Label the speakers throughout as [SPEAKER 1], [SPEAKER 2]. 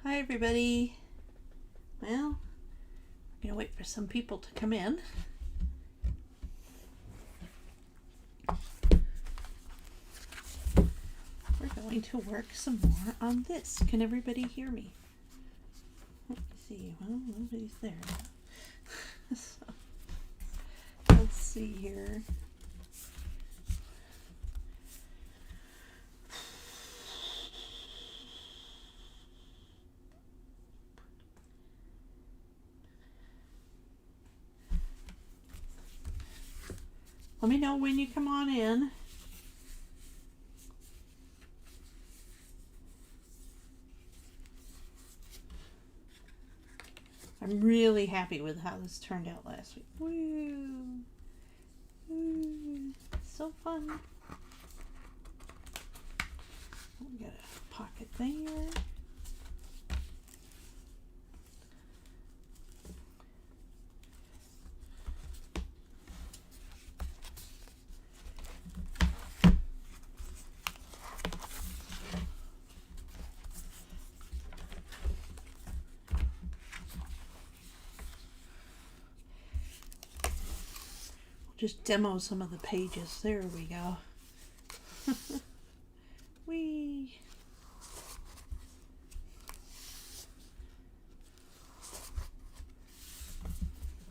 [SPEAKER 1] Hi everybody. Well, I'm gonna wait for some people to come in. We're going to work some more on this. Can everybody hear me? Let me see. Well, nobody's there. So, let's see here. Let me know when you come on in. I'm really happy with how this turned out last week. Woo! Woo! So fun. We got a pocket there. Just demo some of the pages. There we go. Whee!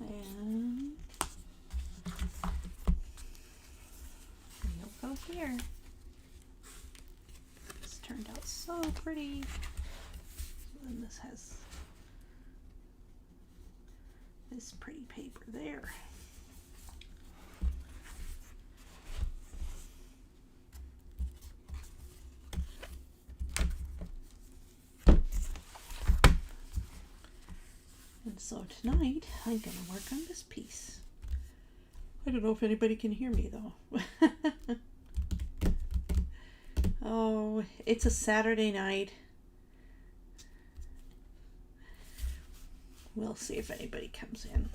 [SPEAKER 1] And we'll go here. This turned out so pretty. So then this has this pretty paper there. So tonight, I'm going to work on this piece. I don't know if anybody can hear me though. Oh, it's a Saturday night. We'll see if anybody comes in.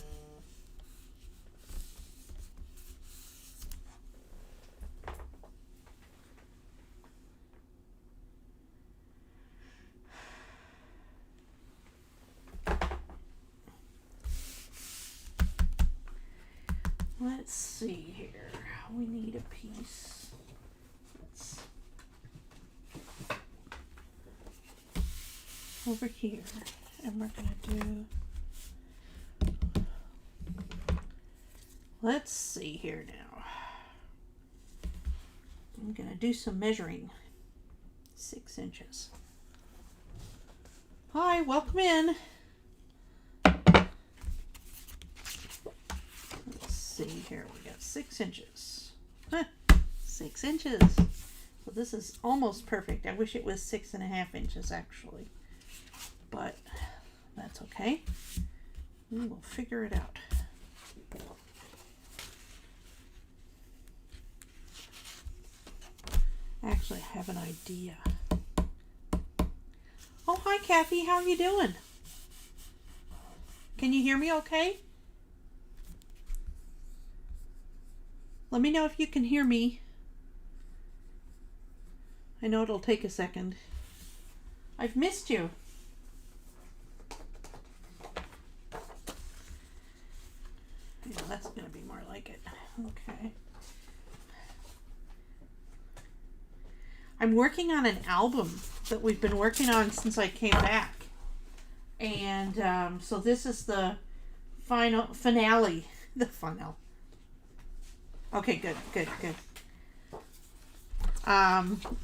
[SPEAKER 1] Let's see here. We need a piece. Over here, and we're gonna do. Let's see here now. I'm gonna do some measuring. 6 inches. Hi, welcome in. See here, we got 6 inches. 6 inches. So this is almost perfect. I wish it was 6.5 inches actually, but that's okay. We will figure it out. Actually, I have an idea. Oh, hi Kathy, how are you doing? Can you hear me okay? Let me know if you can hear me. I know it'll take a second. I've missed you. Yeah, that's going to be more like it. Okay. I'm working on an album that we've been working on since I came back. And so this is the finale. The finale. Okay, good.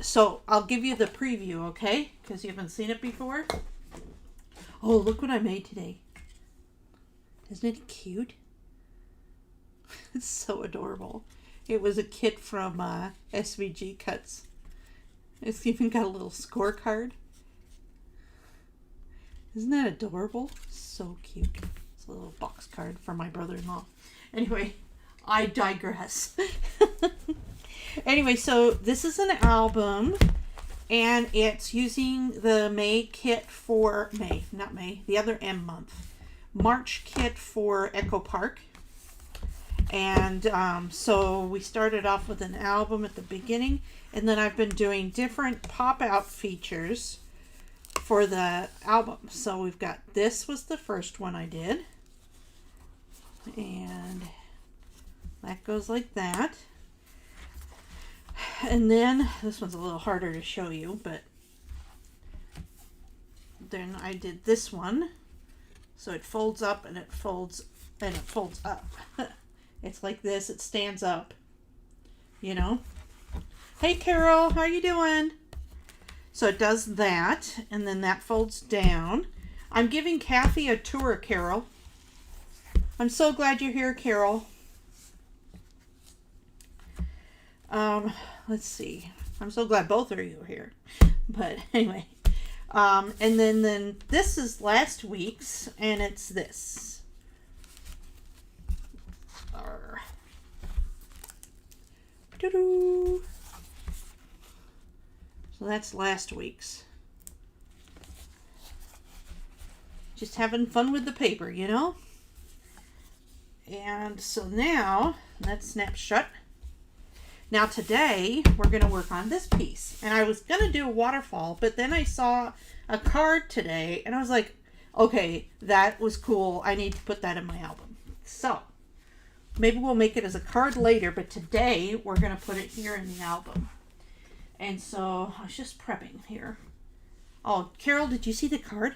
[SPEAKER 1] So I'll give you the preview, okay? Because you haven't seen it before. Oh, look what I made today. Isn't it cute? It's so adorable. It was a kit from SVG Cuts. It's even got a little scorecard. Isn't that adorable? So cute. It's a little box card for my brother-in-law. Anyway, I digress. Anyway, so this is an album, and it's using the May kit for the other M month, March kit for Echo Park. And so we started off with an album at the beginning, and then I've been doing different pop-out features for the album. So we've got, this was the first one I did. And that goes like that. And then this one's a little harder to show you, but then I did this one. So it folds up and it folds up. It's like this, it stands up, you know. Hey Carol, how you doing? So it does that, and then that folds down. I'm giving Kathy a tour, Carol. I'm so glad you're here, Carol. Let's see. I'm so glad both of you are here. But anyway. And then this is last week's, and it's this. Doo-doo. So that's last week's. Just having fun with the paper, you know? And so now, let's snap shut. Now today, we're going to work on this piece. And I was going to do a waterfall, but then I saw a card today, and I was like, okay, that was cool. I need to put that in my album. So, maybe we'll make it as a card later, but today, we're going to put it here in the album. And so, I was just prepping here. Oh, Carol, did you see the card?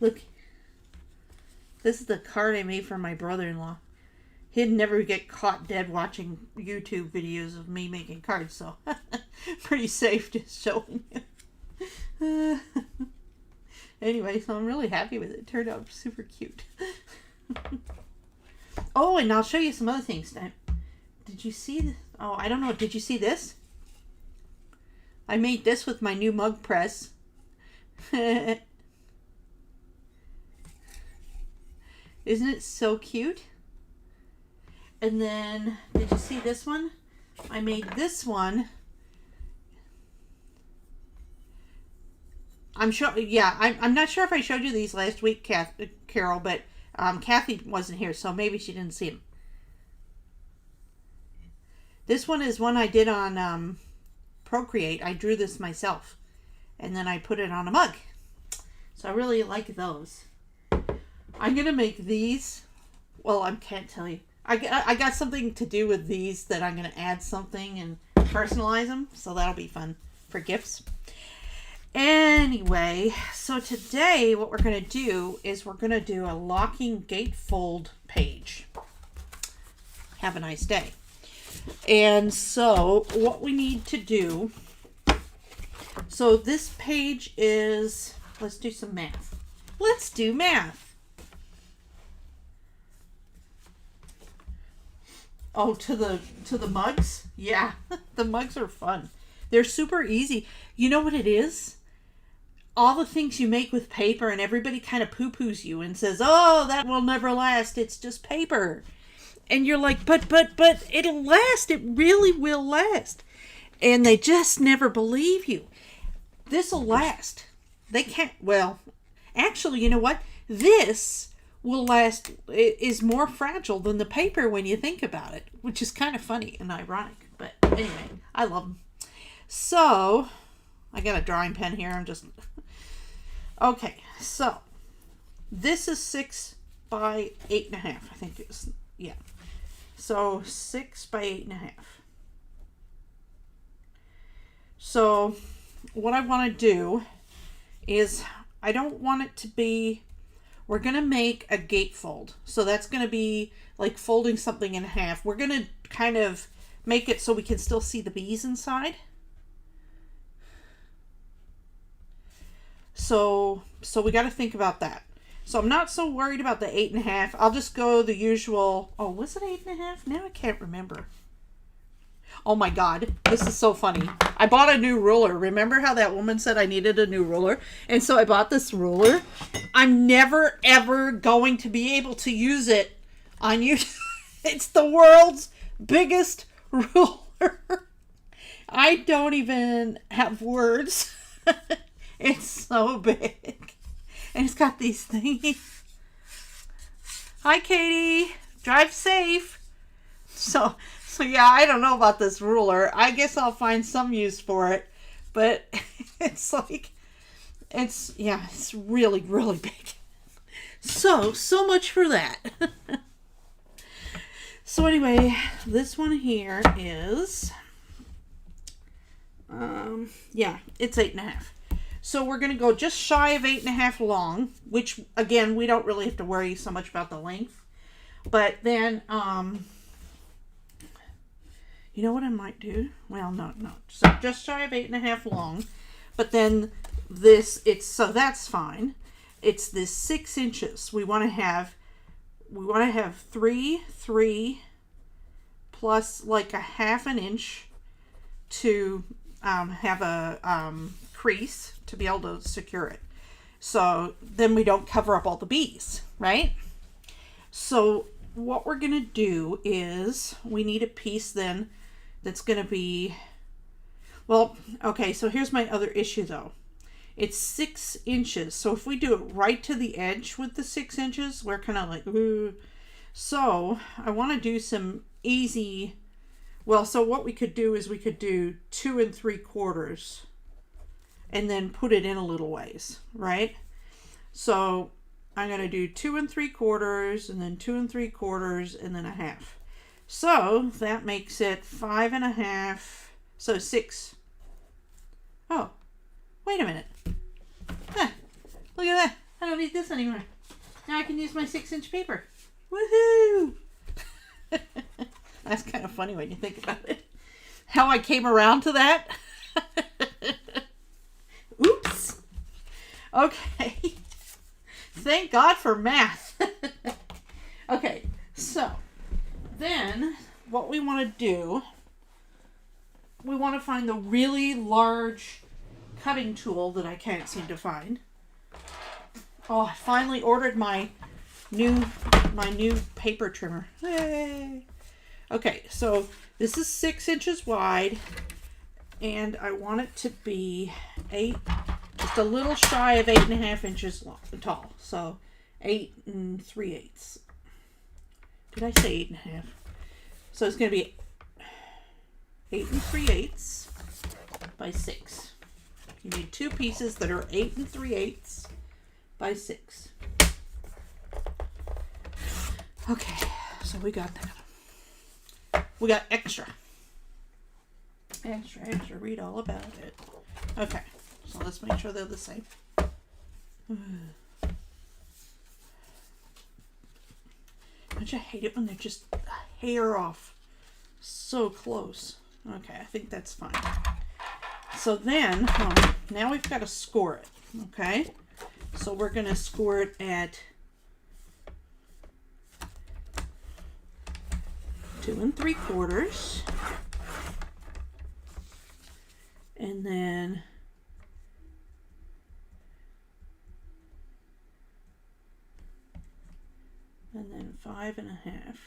[SPEAKER 1] Look. This is the card I made for my brother-in-law. He'd never get caught dead watching YouTube videos of me making cards, so pretty safe just showing you. Anyway, so I'm really happy with it. It turned out super cute. Oh, and I'll show you some other things. Did you see this? Oh, I don't know. Did you see this? I made this with my new mug press. Isn't it so cute? And then, did you see this one? I made this one. I'm not sure if I showed you these last week, Carol, but Kathy wasn't here, so maybe she didn't see them. This one is one I did on Procreate. I drew this myself, and then I put it on a mug. So I really like those. I'm going to make these. Well, I can't tell you. I got something to do with these that I'm going to add something and personalize them. So that'll be fun for gifts. Anyway, so today what we're going to do is we're going to do a locking gatefold page. Have a nice day. And so what we need to do. So this page is, let's do some math. Let's do math. Oh, to the mugs? Yeah, the mugs are fun. They're super easy. You know what it is? All the things you make with paper, and everybody kind of poo-poos you and says, oh, that will never last. It's just paper. And you're like, but it'll last. It really will last. And they just never believe you. This'll last. They can't, well, actually, you know what? This will last, is more fragile than the paper when you think about it, which is kind of funny and ironic. But anyway, I love them. So, I got a drawing pen here. I'm just, okay, so this is 6 by 8.5, I think it is, yeah. So 6 by 8.5. So what I want to do is, I don't want it to be, we're going to make a gatefold. So that's going to be like folding something in half. We're going to kind of make it so we can still see the bees inside. So we got to think about that. So I'm not so worried about the 8.5. I'll just go the usual. Oh, was it 8.5? Now I can't remember. Oh my God, this is so funny. I bought a new ruler. Remember how that woman said I needed a new ruler? And so I bought this ruler. I'm never, ever going to be able to use it on YouTube. It's the world's biggest ruler. I don't even have words. It's so big. And it's got these things. Hi, Katie. Drive safe. So yeah, I don't know about this ruler. I guess I'll find some use for it, but it's like, it's really, really big. So much for that. So anyway, this one here is, yeah, it's 8.5. So we're going to go just shy of 8.5 long, which again, we don't really have to worry so much about the length. But then, you know what I might do? Well, no. So just shy of 8.5 long, but then so that's fine. It's this 6 inches. We want to have 3 plus like a half an inch to have a crease to be able to secure it. So then we don't cover up all the bees, right? So what we're going to do is we need a piece then that's going to be, well, okay, so here's my other issue though. It's 6 inches. So if we do it right to the edge with the 6 inches, we're kind of like, ooh. So I want to do some easy, well, so what we could do is we could do 2 3/4 and then put it in a little ways, right? So I'm going to do 2 3/4 and then 2 3/4 and then a half. So that makes it 5.5. So 6. Oh, wait a minute. Huh, look at that. I don't need this anymore. Now I can use my 6-inch paper. Woohoo! That's kind of funny when you think about it. How I came around to that. Oops. Okay. Thank God for math. Okay, so then what we want to do, we want to find the really large cutting tool that I can't seem to find. Oh, I finally ordered my new paper trimmer. Yay! Okay, so this is 6 inches wide, and I want it to be just a little shy of 8.5 inches tall. So 8 3/8. Did I say 8.5? So it's going to be 8 3/8 by 6. You need 2 pieces that are 8 3/8 by 6. Okay, so we got that. We got extra. Read all about it. Okay, so let's make sure they're the same. Don't you hate it when they're just a hair off? So close. Okay, I think that's fine. So then, now we've got to score it. Okay, so we're going to score it at 2 3/4, and then 5.5.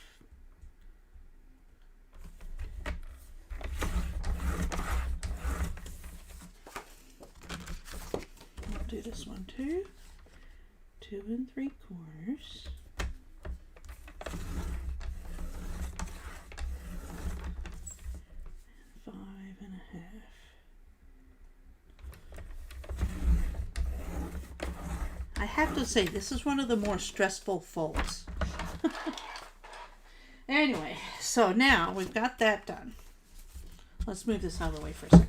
[SPEAKER 1] I'll do this one too. 2 3/4. 5.5. I have to say, this is one of the more stressful folds. Anyway, so now we've got that done. Let's move this out of the way for a second.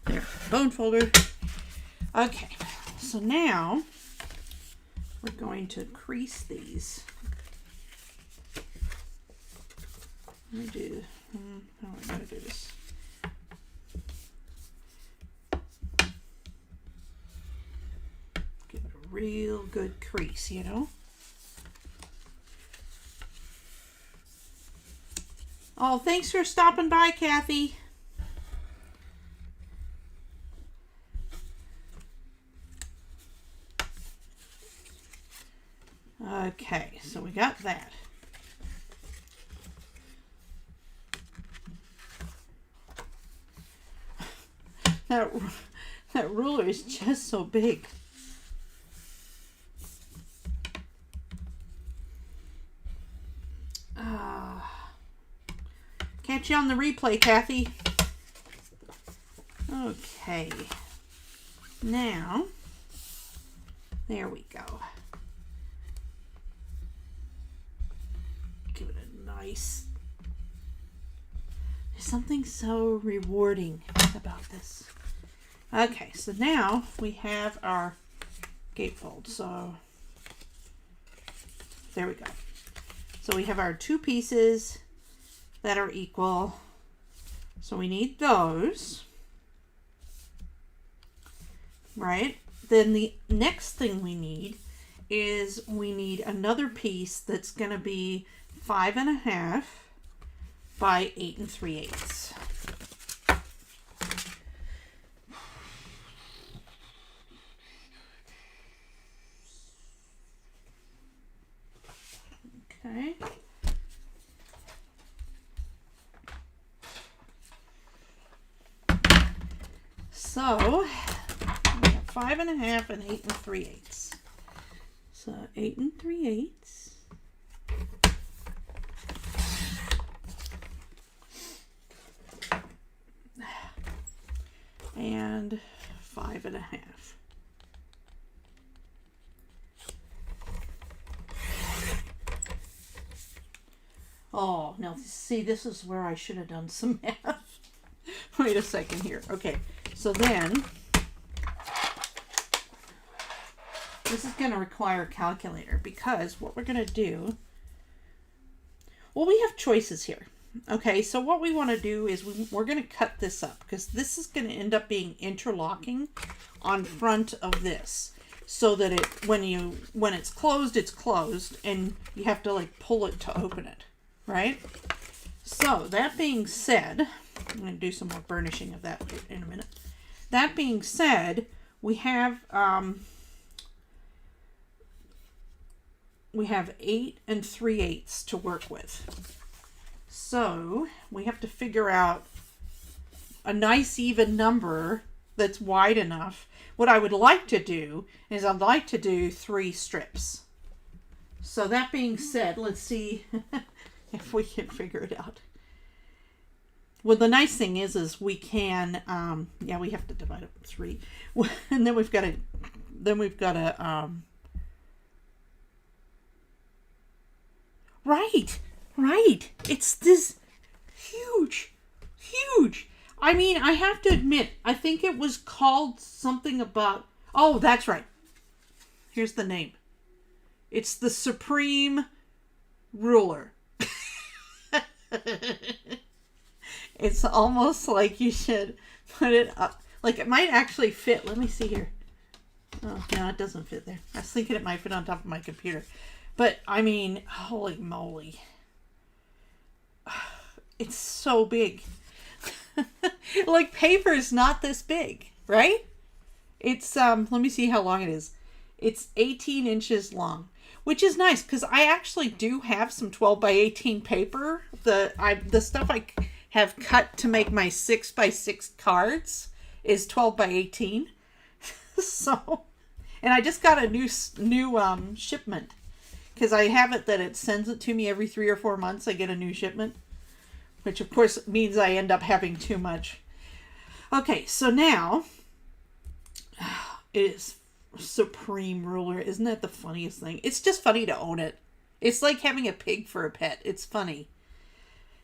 [SPEAKER 1] There, bone folder. Okay, so now we're going to crease these. Let me do, how am I going to do this? Give it a real good crease, you know? Oh, thanks for stopping by, Kathy. Okay, so we got that. That ruler is just so big. Catch you on the replay, Kathy. Okay. Now, there we go. Give it a nice... There's something so rewarding about this. Okay, so now we have our gatefold. So, there we go. So we have our two pieces that are equal. So we need those. Right? Then the next thing we need is we need another piece that's going to be 5.5 by 8 3/8. Okay. So we have 5.5 and 8 3/8. So 8 3/8. And 5.5. Oh, now see, this is where I should have done some math. Wait a second here. Okay, so then this is going to require a calculator because what we're going to do, well, we have choices here. Okay, so what we want to do is we're going to cut this up because this is going to end up being interlocking on front of this, so that it when it's closed, and you have to like pull it to open it, right? So that being said, I'm going to do some more burnishing of that in a minute. That being said, we have 8 3/8 to work with. So we have to figure out a nice even number that's wide enough. What I would like to do is I'd like to do 3 strips. So that being said, let's see if we can figure it out. Well, the nice thing is we can, yeah, we have to divide it by 3. And then we've got to, right. It's this huge. I mean, I have to admit, I think it was called something about, oh, that's right. Here's the name. It's the Supreme Ruler. It's almost like you should put it up. Like it might actually fit. Let me see here. Oh, no, it doesn't fit there. I was thinking it might fit on top of my computer. But, I mean, holy moly. It's so big. Like, paper is not this big, right? It's, let me see how long it is. It's 18 inches long, which is nice because I actually do have some 12 by 18 paper. The stuff I have cut to make my 6 by 6 cards is 12 by 18. So, and I just got a new shipment. Because I have it that it sends it to me every 3 or 4 months. I get a new shipment. Which, of course, means I end up having too much. Okay, so now it is Supreme Ruler. Isn't that the funniest thing? It's just funny to own it. It's like having a pig for a pet. It's funny.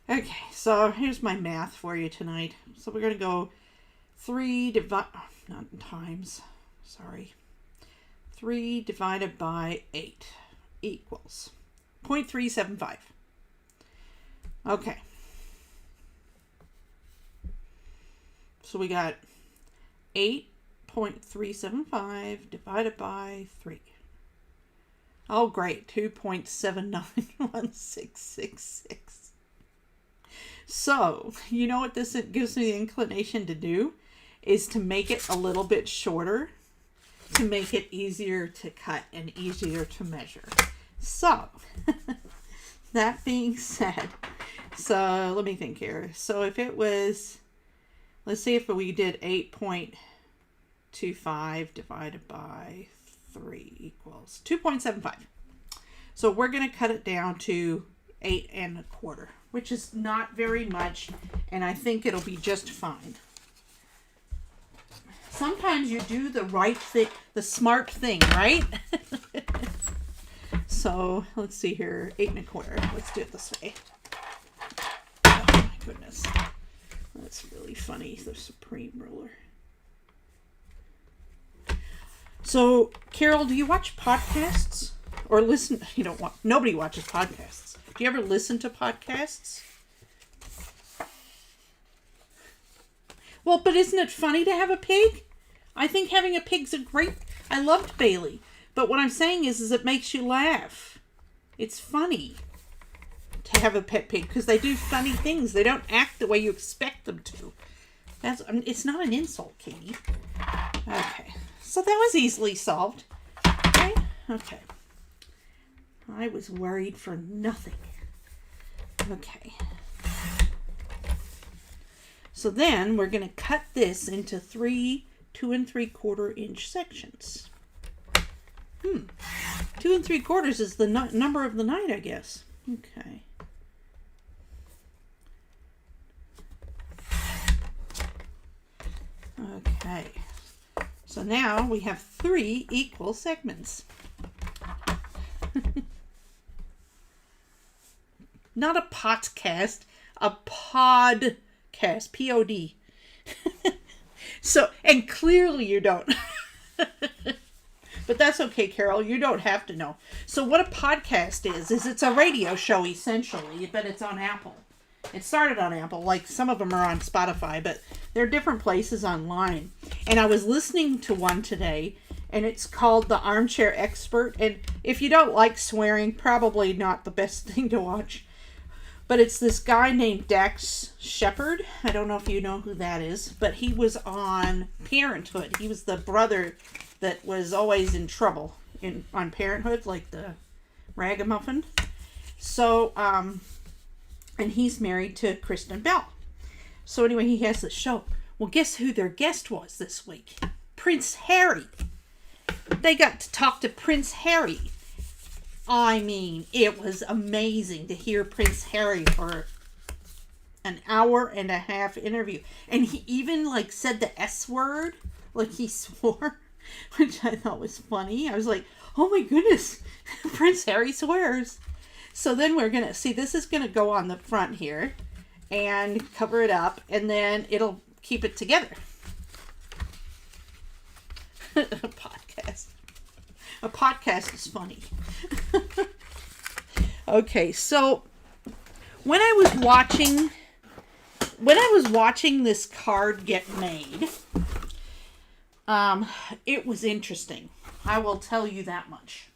[SPEAKER 1] Okay, so here's my math for you tonight. So we're going to go 3 divided by 8 equals 0.375. Okay. So we got 8.375 divided by 3. Oh, great. 2.791666. So, you know what this gives me the inclination to do? Is to make it a little bit shorter, to make it easier to cut and easier to measure. So, that being said, so let me think here. So if it was, let's see if we did 8.25 divided by 3 equals 2.75. So we're going to cut it down to 8 1/4, which is not very much, and I think it'll be just fine. Sometimes you do the right thing, the smart thing, right? So let's see here, 8 1/4. Let's do it this way. Oh my goodness, that's really funny. The Supreme Ruler. So, Carol, do you watch podcasts or listen? You don't want. Nobody watches podcasts. Do you ever listen to podcasts? Well, but isn't it funny to have a pig? I think having a pig's a great. I loved Bailey, but what I'm saying is it makes you laugh. It's funny to have a pet pig because they do funny things. They don't act the way you expect them to. It's not an insult, Katie. Okay. So that was easily solved. Okay. Okay. I was worried for nothing. Okay. So then we're going to cut this into 3 2 3/4 inch sections. 2 3/4 is the number of the night, I guess. Okay. Okay. So now we have 3 equal segments. Not a podcast, a podcast, P-O-D. So, and clearly you don't. But that's okay, Carol. You don't have to know. So what a podcast is it's a radio show essentially, but it's on Apple. It started on Apple, like some of them are on Spotify, but there are different places online. And I was listening to one today, and it's called The Armchair Expert. And if you don't like swearing, probably not the best thing to watch. But it's this guy named Dax Shepard. I don't know if you know who that is, but he was on Parenthood. He was the brother that was always in trouble on Parenthood, like the ragamuffin. So, and he's married to Kristen Bell. So anyway, he has this show. Well, guess who their guest was this week? Prince Harry. They got to talk to Prince Harry. I mean, it was amazing to hear Prince Harry for an 1.5 hour interview. And he even like said the S word, like he swore, which I thought was funny. I was like, oh my goodness, Prince Harry swears. So then we're going to see, this is going to go on the front here and cover it up, and then it'll keep it together. A podcast is funny. Okay, so when I was watching this card get made, it was interesting. I will tell you that much.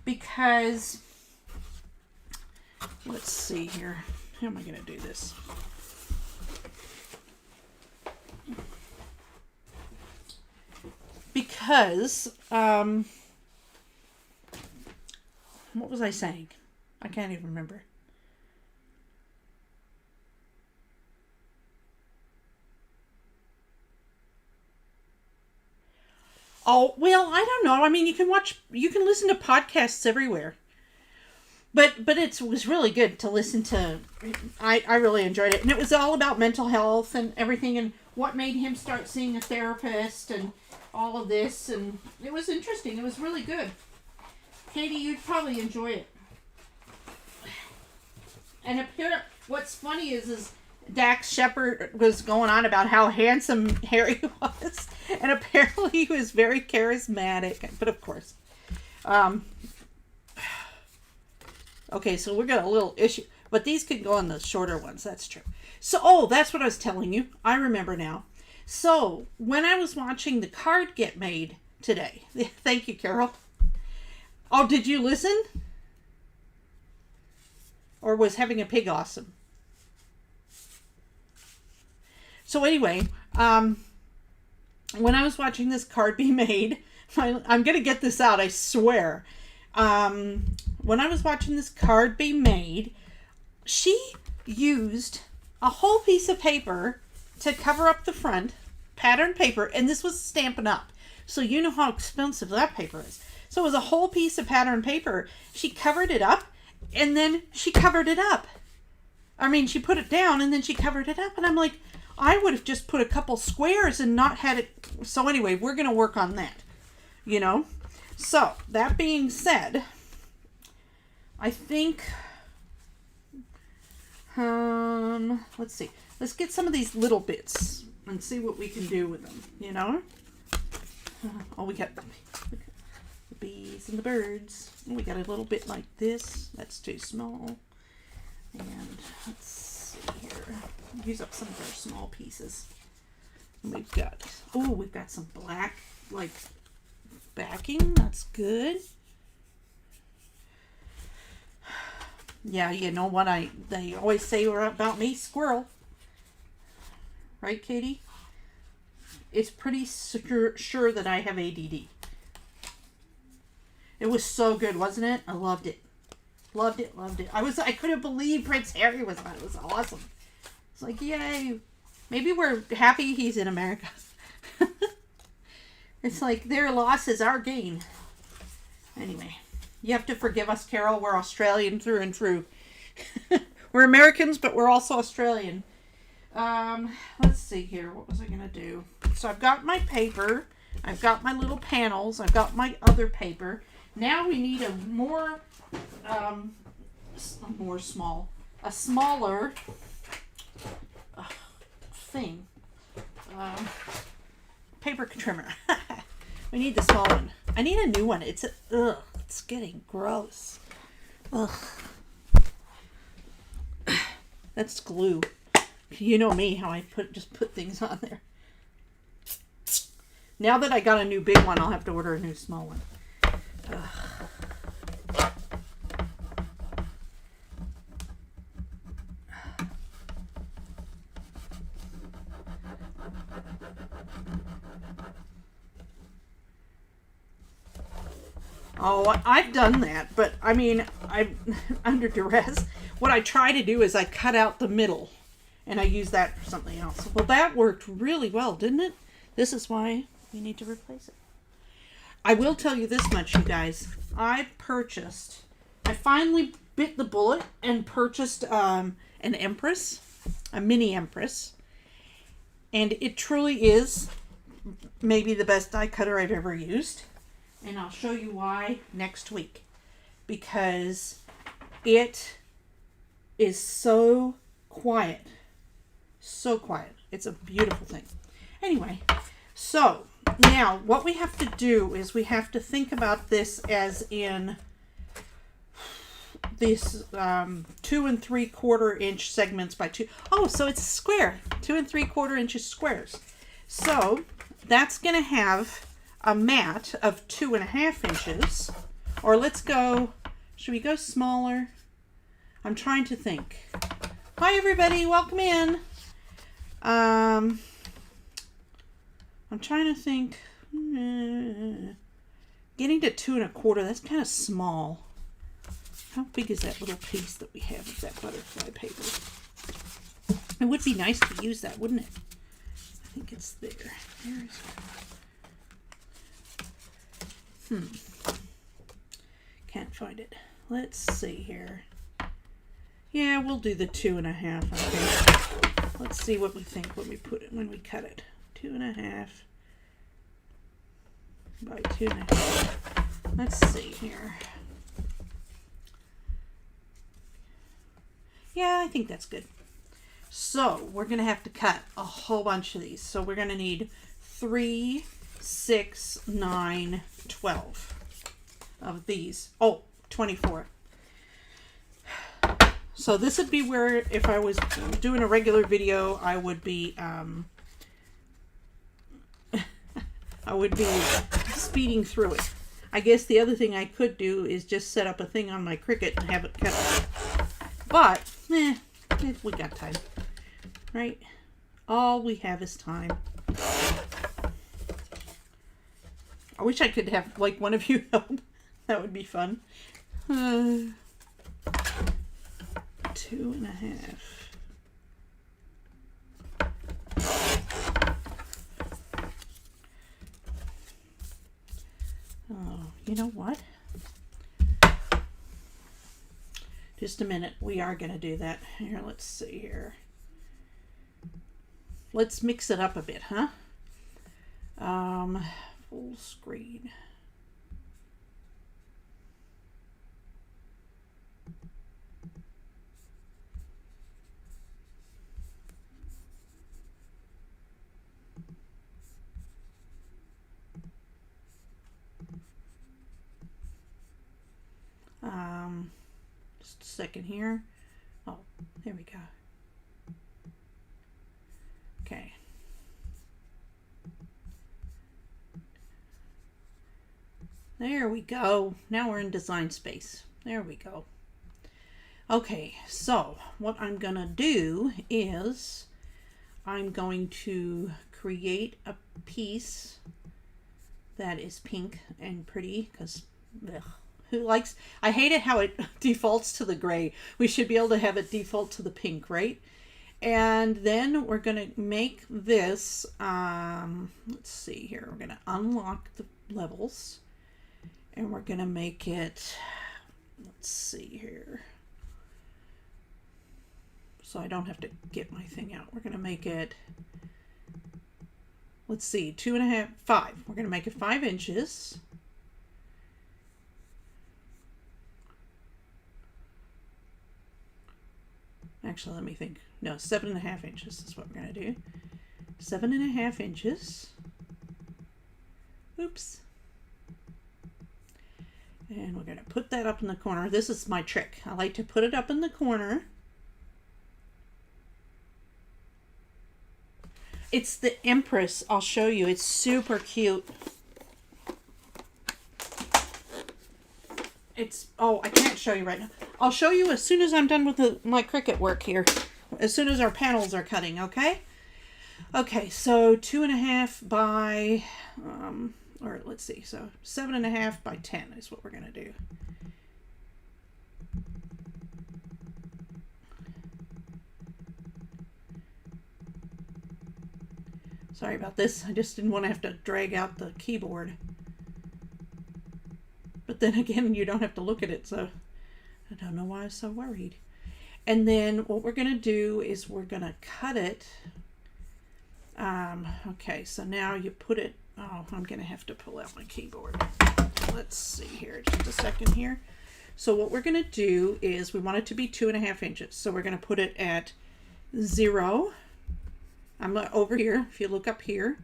[SPEAKER 1] Because let's see here. How am I going to do this? Because, what was I saying? I can't even remember. Oh, well, I don't know. I mean, you can listen to podcasts everywhere. But it was really good to listen to. I really enjoyed it. And it was all about mental health and everything and what made him start seeing a therapist and all of this. And it was interesting. It was really good. Katie, you'd probably enjoy it. And what's funny is Dax Shepard was going on about how handsome Harry was. And apparently he was very charismatic. But of course. Okay, so we got a little issue. But these could go on the shorter ones. That's true. So, that's what I was telling you. I remember now. So, when I was watching the card get made today. Thank you, Carol. Oh, did you listen? Or was having a pig awesome? So anyway, when I was watching this card be made, I'm going to get this out, I swear. When I was watching this card be made, she used a whole piece of paper to cover up the front, pattern paper, and this was Stampin' Up. So you know how expensive that paper is. So it was a whole piece of pattern paper. She covered it up, And then she covered it up. I mean, she put it down and then she covered it up. And I'm like, I would have just put a couple squares and not had it. So anyway, we're going to work on that, you know. So that being said, I think, let's see. Let's get some of these little bits and see what we can do with them, you know. Oh, we got the bees and the birds. We got a little bit like this. That's too small. And let's see here. Use up some of our small pieces. And we've got, oh, we've got some black, like, backing. That's good. Yeah, you know what they always say about me? Squirrel. Right, Katie? It's pretty sure that I have ADD. It was so good, wasn't it? I loved it. Loved it, loved it. I couldn't believe Prince Harry was on. It was awesome. It's like, yay. Maybe we're happy he's in America. It's like their loss is our gain. Anyway, you have to forgive us, Carol. We're Australian through and through. We're Americans, but we're also Australian. Let's see here. What was I going to do? So I've got my paper. I've got my little panels. I've got my other paper. Now we need a smaller thing. Paper trimmer. We need the small one. I need a new one. It's getting gross. Ugh. That's glue. You know me, how I just put things on there. Now that I got a new big one, I'll have to order a new small one. Oh, I've done that, but I mean, I'm under duress. What I try to do is I cut out the middle and I use that for something else. Well, that worked really well, didn't it? This is why we need to replace it. I will tell you this much, you guys. I finally bit the bullet and purchased an Empress, a mini Empress. And it truly is maybe the best die cutter I've ever used. And I'll show you why next week. Because it is so quiet. So quiet. It's a beautiful thing. Anyway, so now what we have to do is we have to think about this as in these 2 3/4 inch segments by 2. Oh, so it's a square. 2 3/4 inches squares. So that's going to have a mat of 2.5 inches. Or let's go, should we go smaller? I'm trying to think. Hi everybody, welcome in. I'm trying to think. Getting to 2 1/4, that's kind of small. How big is that little piece that we have of that butterfly paper? It would be nice to use that, wouldn't it? I think it's there. There's... Can't find it. Let's see here. Yeah, we'll do the 2.5. Okay. Let's see what we think when we cut it. 2.5 by 2.5. Let's see here. Yeah, I think that's good. So we're gonna have to cut a whole bunch of these. So we're gonna need 3, 6, 9, 12 of these. Oh, 24. So this would be where, if I was doing a regular video, I would be speeding through it. I guess the other thing I could do is just set up a thing on my Cricut and have it cut. But, we got time, right? All we have is time. I wish I could have, like, one of you help. That would be fun. 2.5. Oh, you know what? Just a minute. We are going to do that. Here, let's see here. Let's mix it up a bit, huh? Full screen. Just a second here. Oh, there we go. Okay. There we go. Now we're in design space. There we go. Okay, so what I'm gonna do is I'm going to create a piece that is pink and pretty, because who likes, I hate it how it defaults to the gray. We should be able to have it default to the pink, right? And then we're going to make this, let's see here, we're going to unlock the levels and we're going to make it, let's see here. So I don't have to get my thing out. We're going to make it, let's see, 2.5, 5. We're going to make it 5 inches. Actually, let me think. No, 7.5 inches is what we're going to do. 7.5 inches. Oops. And we're going to put that up in the corner. This is my trick. I like to put it up in the corner. It's the Empress. I'll show you. It's super cute. It's, oh, I can't show you right now. I'll show you as soon as I'm done with my Cricut work here. As soon as our panels are cutting, okay? Okay, so 2.5 by, or let's see, so 7.5 by 10 is what we're going to do. Sorry about this. I just didn't want to have to drag out the keyboard. But then again, you don't have to look at it, so I don't know why I was so worried. And then what we're going to do is we're going to cut it. Okay, so now you put it, oh, I'm going to have to pull out my keyboard. Let's see here, just a second here. So what we're going to do is we want it to be 2.5 inches. So we're going to put it at 0. I'm over here, if you look up here,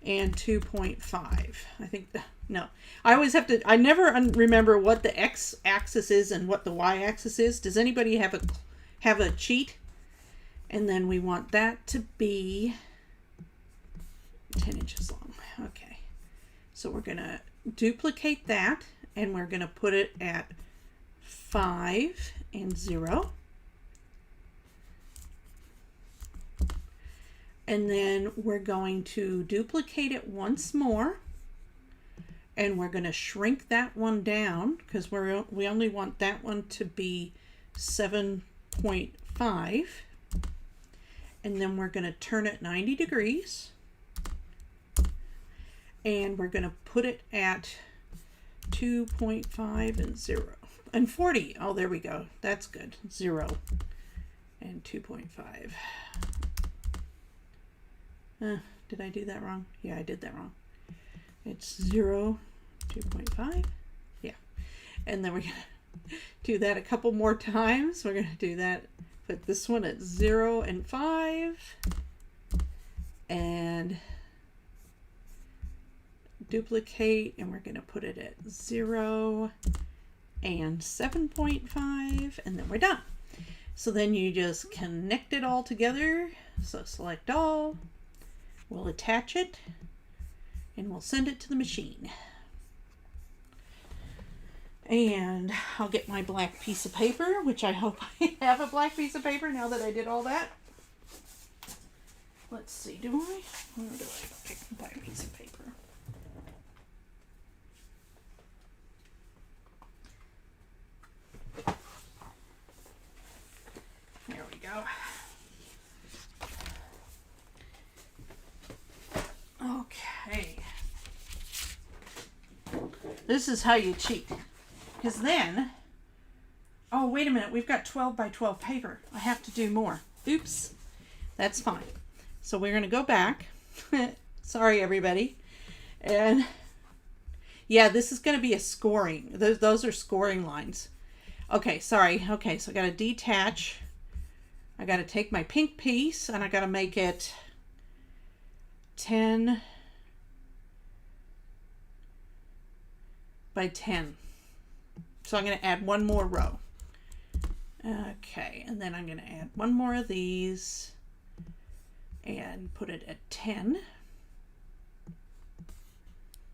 [SPEAKER 1] and 2.5. I think, no. I always have to, I never remember what the x-axis is and what the y-axis is. Does anybody have a cheat? And then we want that to be 10 inches long. Okay. So we're going to duplicate that, and we're going to put it at 5 and 0. And then we're going to duplicate it once more, and we're going to shrink that one down because we only want that one to be 7.5. And then we're going to turn it 90 degrees, and we're going to put it at 2.5 and 0 and 40. Oh, there we go. That's good. 0 and 2.5. Did I do that wrong? Yeah, I did that wrong. It's 0, 2.5. Yeah. And then we're going to do that a couple more times. We're going to do that. Put this one at 0 and 5. And duplicate. And we're going to put it at 0 and 7.5. And then we're done. So then you just connect it all together. So select all. We'll attach it, and we'll send it to the machine. And I'll get my black piece of paper, which I hope I have a black piece of paper now that I did all that. Let's see, do I? Where do I pick the black piece of paper? There we go. Okay, this is how you cheat, because then Oh, wait a minute. We've got 12 by 12 paper. I have to do more. Oops. That's fine. So we're going to go back. Sorry, everybody. And yeah, this is going to be a scoring. Those are scoring lines. Okay, sorry. Okay, so I got to detach. I got to take my pink piece and I got to make it 10 by 10. So I'm going to add one more row. Okay, and then I'm going to add one more of these and put it at 10.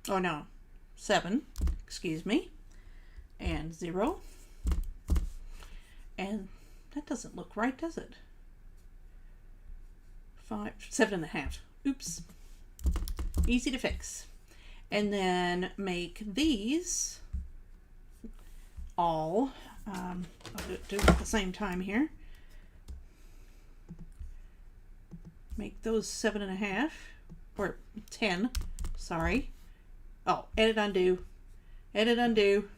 [SPEAKER 1] Oh no, 7, excuse me, and 0. And that doesn't look right, does it? 5, 7.5. Oops. Easy to fix. And then make these all, I'll do it at the same time here. Make those 7.5 or 10, sorry. Oh, edit undo, edit undo.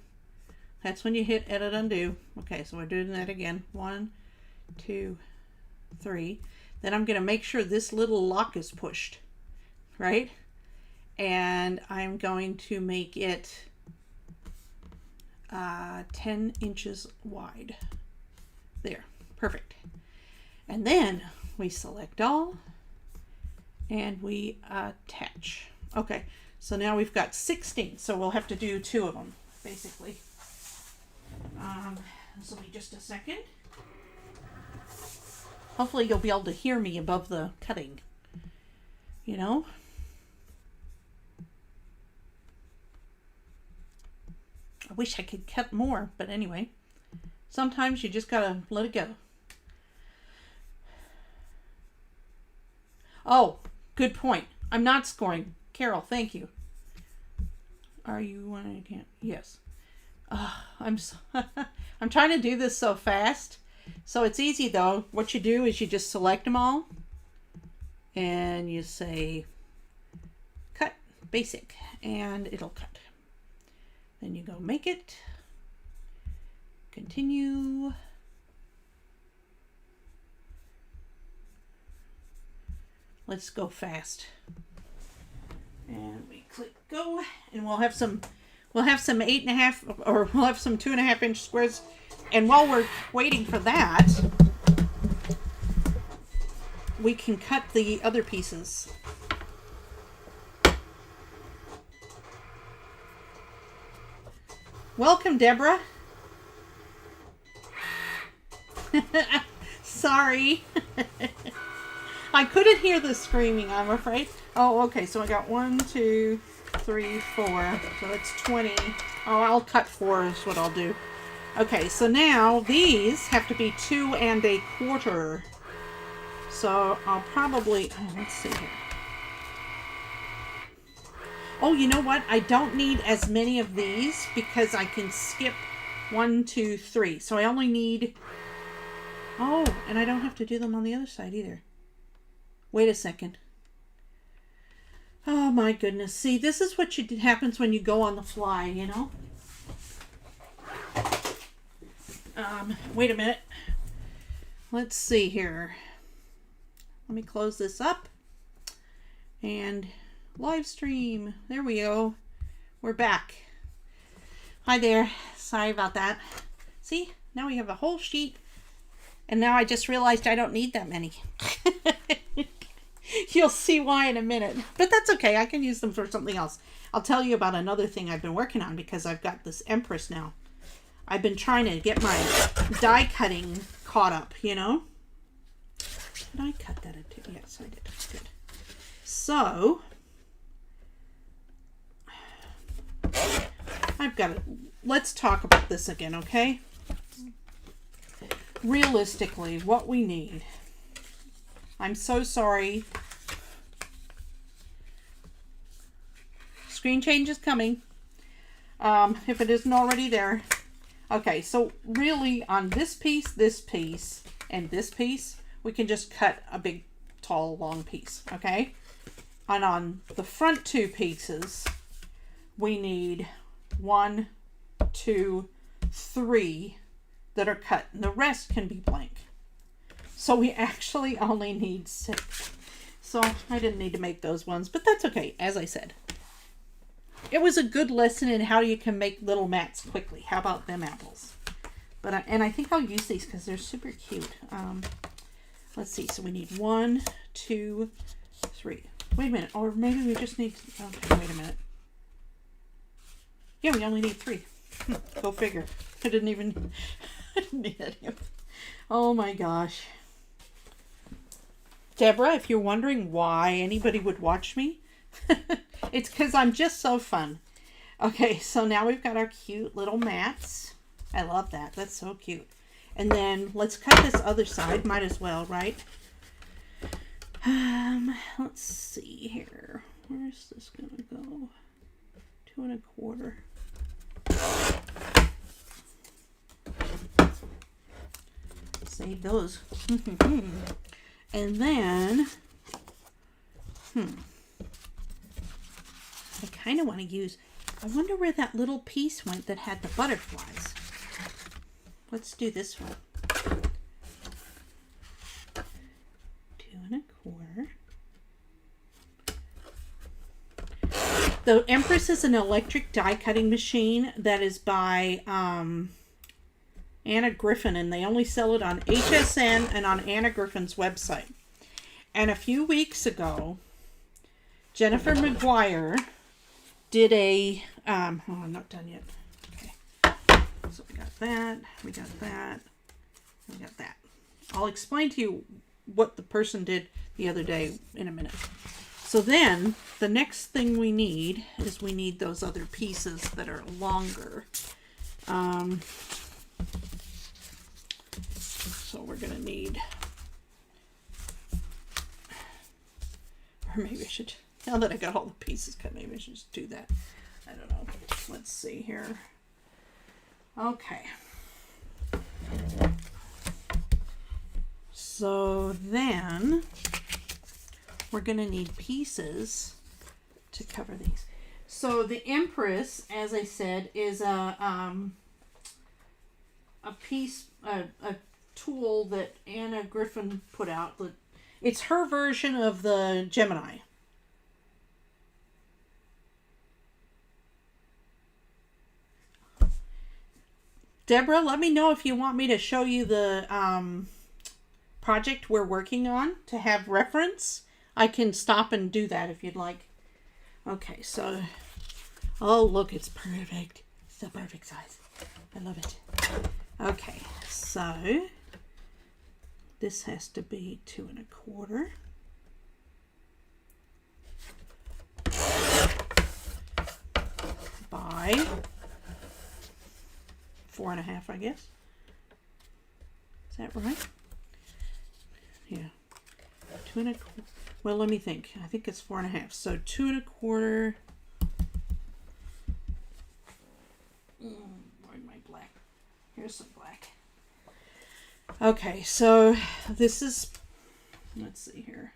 [SPEAKER 1] That's when you hit edit undo. Okay, so we're doing that again. 1, 2, 3. Then I'm going to make sure this little lock is pushed, right? And I'm going to make it 10 inches wide. There, perfect. And then we select all and we attach. Okay, so now we've got 16, so we'll have to do 2 of them, basically. This will be just a second. Hopefully you'll be able to hear me above the cutting, you know? I wish I could cut more, but anyway, sometimes you just gotta let it go. Oh, good point. I'm not scoring. Carol, thank you. Are you one? I can't. Yes. I'm trying to do this so fast. So it's easy though. What you do is you just select them all and you say cut basic and it'll cut. Then you go make it, continue. Let's go fast. And we click go and we'll have some 8.5 or we'll have some 2.5 inch squares. And while we're waiting for that, we can cut the other pieces. Welcome, Deborah. Sorry. I couldn't hear the screaming, I'm afraid. Oh, okay, so I got 1, 2, 3, 4. So that's 20. Oh, I'll cut 4 is what I'll do. Okay, so now these have to be 2 1/4. So I'll probably, let's see here. Oh, you know what? I don't need as many of these because I can skip 1, 2, 3. So I only need, oh, and I don't have to do them on the other side either. Wait a second. Oh my goodness. See, this is what happens when you go on the fly, you know? Wait a minute. Let's see here. Let me close this up. And live stream. There we go. We're back. Hi there. Sorry about that. See, now we have a whole sheet. And now I just realized I don't need that many. You'll see why in a minute. But that's okay. I can use them for something else. I'll tell you about another thing I've been working on because I've got this Empress now. I've been trying to get my die cutting caught up, you know? Did I cut that into? Yes, I did. Good. So, I've got it. Let's talk about this again, okay? Realistically, what we need. I'm so sorry. Screen change is coming. If it isn't already there. Okay, so really on this piece, and this piece, we can just cut a big, tall, long piece, okay? And on the front 2 pieces, we need 1, 2, 3 that are cut, and the rest can be blank. So we actually only need 6. So I didn't need to make those ones, but that's okay. As I said, it was a good lesson in how you can make little mats quickly. How about them apples? But and I think I'll use these because they're super cute. Let's see. So we need 1, 2, 3. Wait a minute. Or maybe we just need... Okay, wait a minute. Yeah, we only need 3. Go figure. I didn't even... I didn't need any of them. Oh my gosh. Deborah, if you're wondering why anybody would watch me, it's because I'm just so fun. Okay, so now we've got our cute little mats. I love that. That's so cute. And then let's cut this other side. Might as well, right? Let's see here. Where's this gonna go? 2 1/4. Save those. And then, I kind of want to use, I wonder where that little piece went that had the butterflies. Let's do this one. 2 1/4. The Empress is an electric die cutting machine that is by Anna Griffin, and they only sell it on HSN and on Anna Griffin's website. And a few weeks ago, Jennifer McGuire did a oh, I'm not done yet. Okay, so we got that, we got that, we got that. I'll explain to you what the person did the other day in a minute. So then the next thing we need is we need those other pieces that are longer. So we're going to need, or maybe I should, now that I got all the pieces cut, maybe I should just do that. I don't know. Let's see here. Okay. So then we're going to need pieces to cover these. So the Empress, as I said, is a tool that Anna Griffin put out. It's her version of the Gemini. Deborah, let me know if you want me to show you the project we're working on to have reference. I can stop and do that if you'd like. Okay, so, oh look, it's perfect. It's the perfect size. I love it. Okay, so this has to be 2 1/4. By 4 1/2, I guess. Is that right? Yeah. 2 1/4. Well, let me think. I think it's 4 1/2. So 2 1/4. Where's my black? Here's some black. Okay, so this is, let's see here.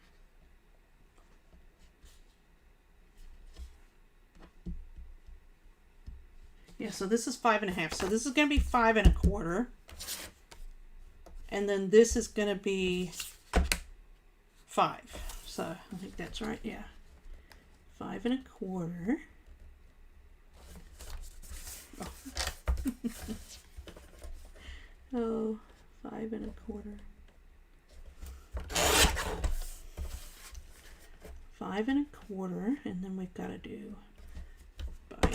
[SPEAKER 1] Yeah, so this is 5 1/2. So this is going to be 5 1/4. And then this is going to be 5. So I think that's right. Yeah. 5 1/4. Oh. Oh, 5 1/4. 5 1/4, and then we've got to do by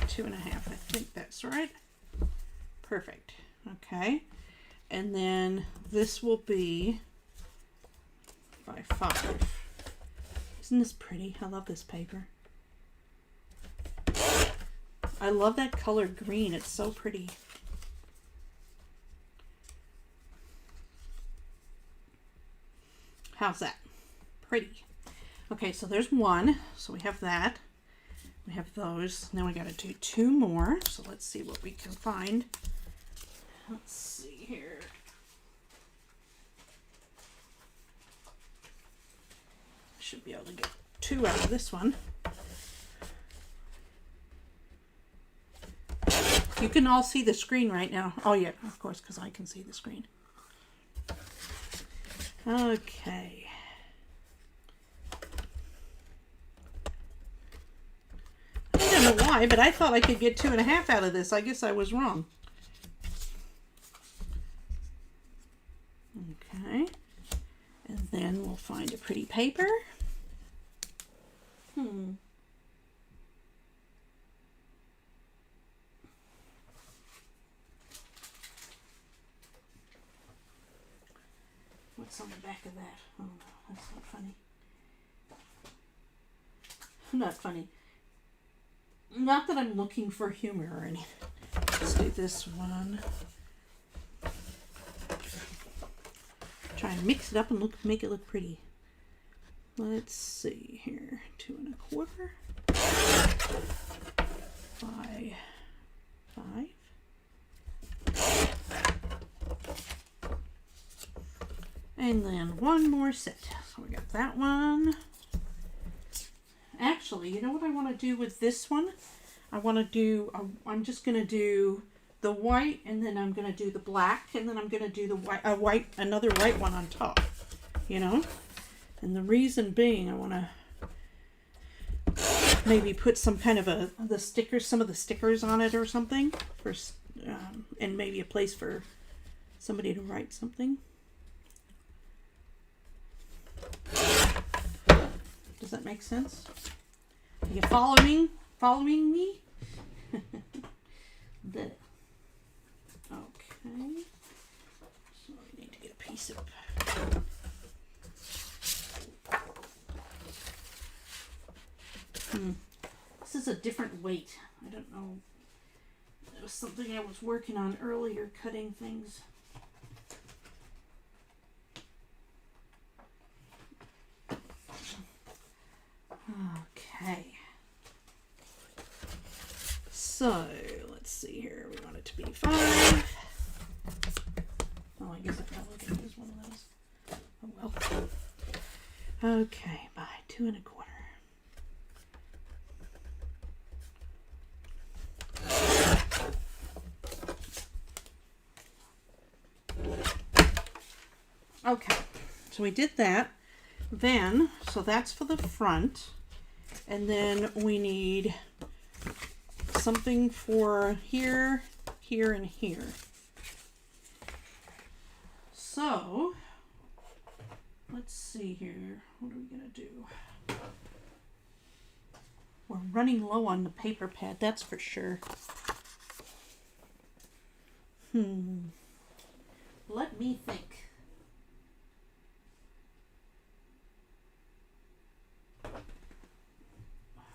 [SPEAKER 1] 2 1/2. I think that's right. Perfect. Okay. And then this will be by 5. Isn't this pretty? I love this paper. I love that colored green. It's so pretty. How's that? Pretty. Okay, so there's one. So we have that. We have those. Now we got to do 2 more. So let's see what we can find. Let's see here. Should be able to get 2 out of this one. you can all see the screen right now. Oh yeah, of course, because I can see the screen. Okay. I don't know why, but I thought I could get 2.5 out of this. I guess I was wrong. Okay. And then we'll find a pretty paper. What's on the back of that? Oh no, that's not funny. Not funny. Not that I'm looking for humor or anything. Let's do this one. Try and mix it up and make it look pretty. Let's see here. 2 1/4 by 5. And then one more set. So we got that one. Actually, you know what I want to do with this one? I want to do, I'm just going to do the white, and then I'm going to do the black, and then I'm going to do the another white one on top, you know? And the reason being, I want to maybe put some kind of some of the stickers on it or something, and maybe a place for somebody to write something. Does that make sense? Are you following me? Okay. So we need to get a piece of This is a different weight. I don't know. It was something I was working on earlier, cutting things. Okay. So, let's see here. We want it to be 5. Oh, I guess I gotta look at it as one of those. Oh well. Okay, by 2 1/4. Okay, so we did that. Then, so that's for the front. And then we need something for here, here, and here. So, let's see here. What are we going to do? We're running low on the paper pad, that's for sure. Let me think.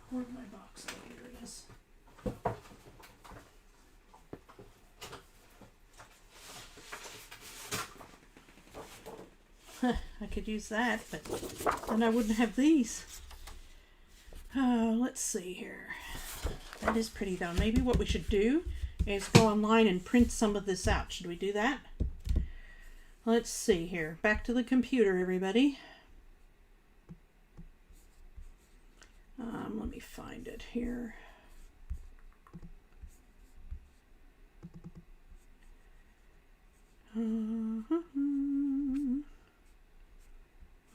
[SPEAKER 1] Where'd my box go? Here it is. I could use that, but then I wouldn't have these. Let's see here. That is pretty though. Maybe what we should do is go online and print some of this out. Should we do that? Let's see here. Back to the computer, everybody. Let me find it here.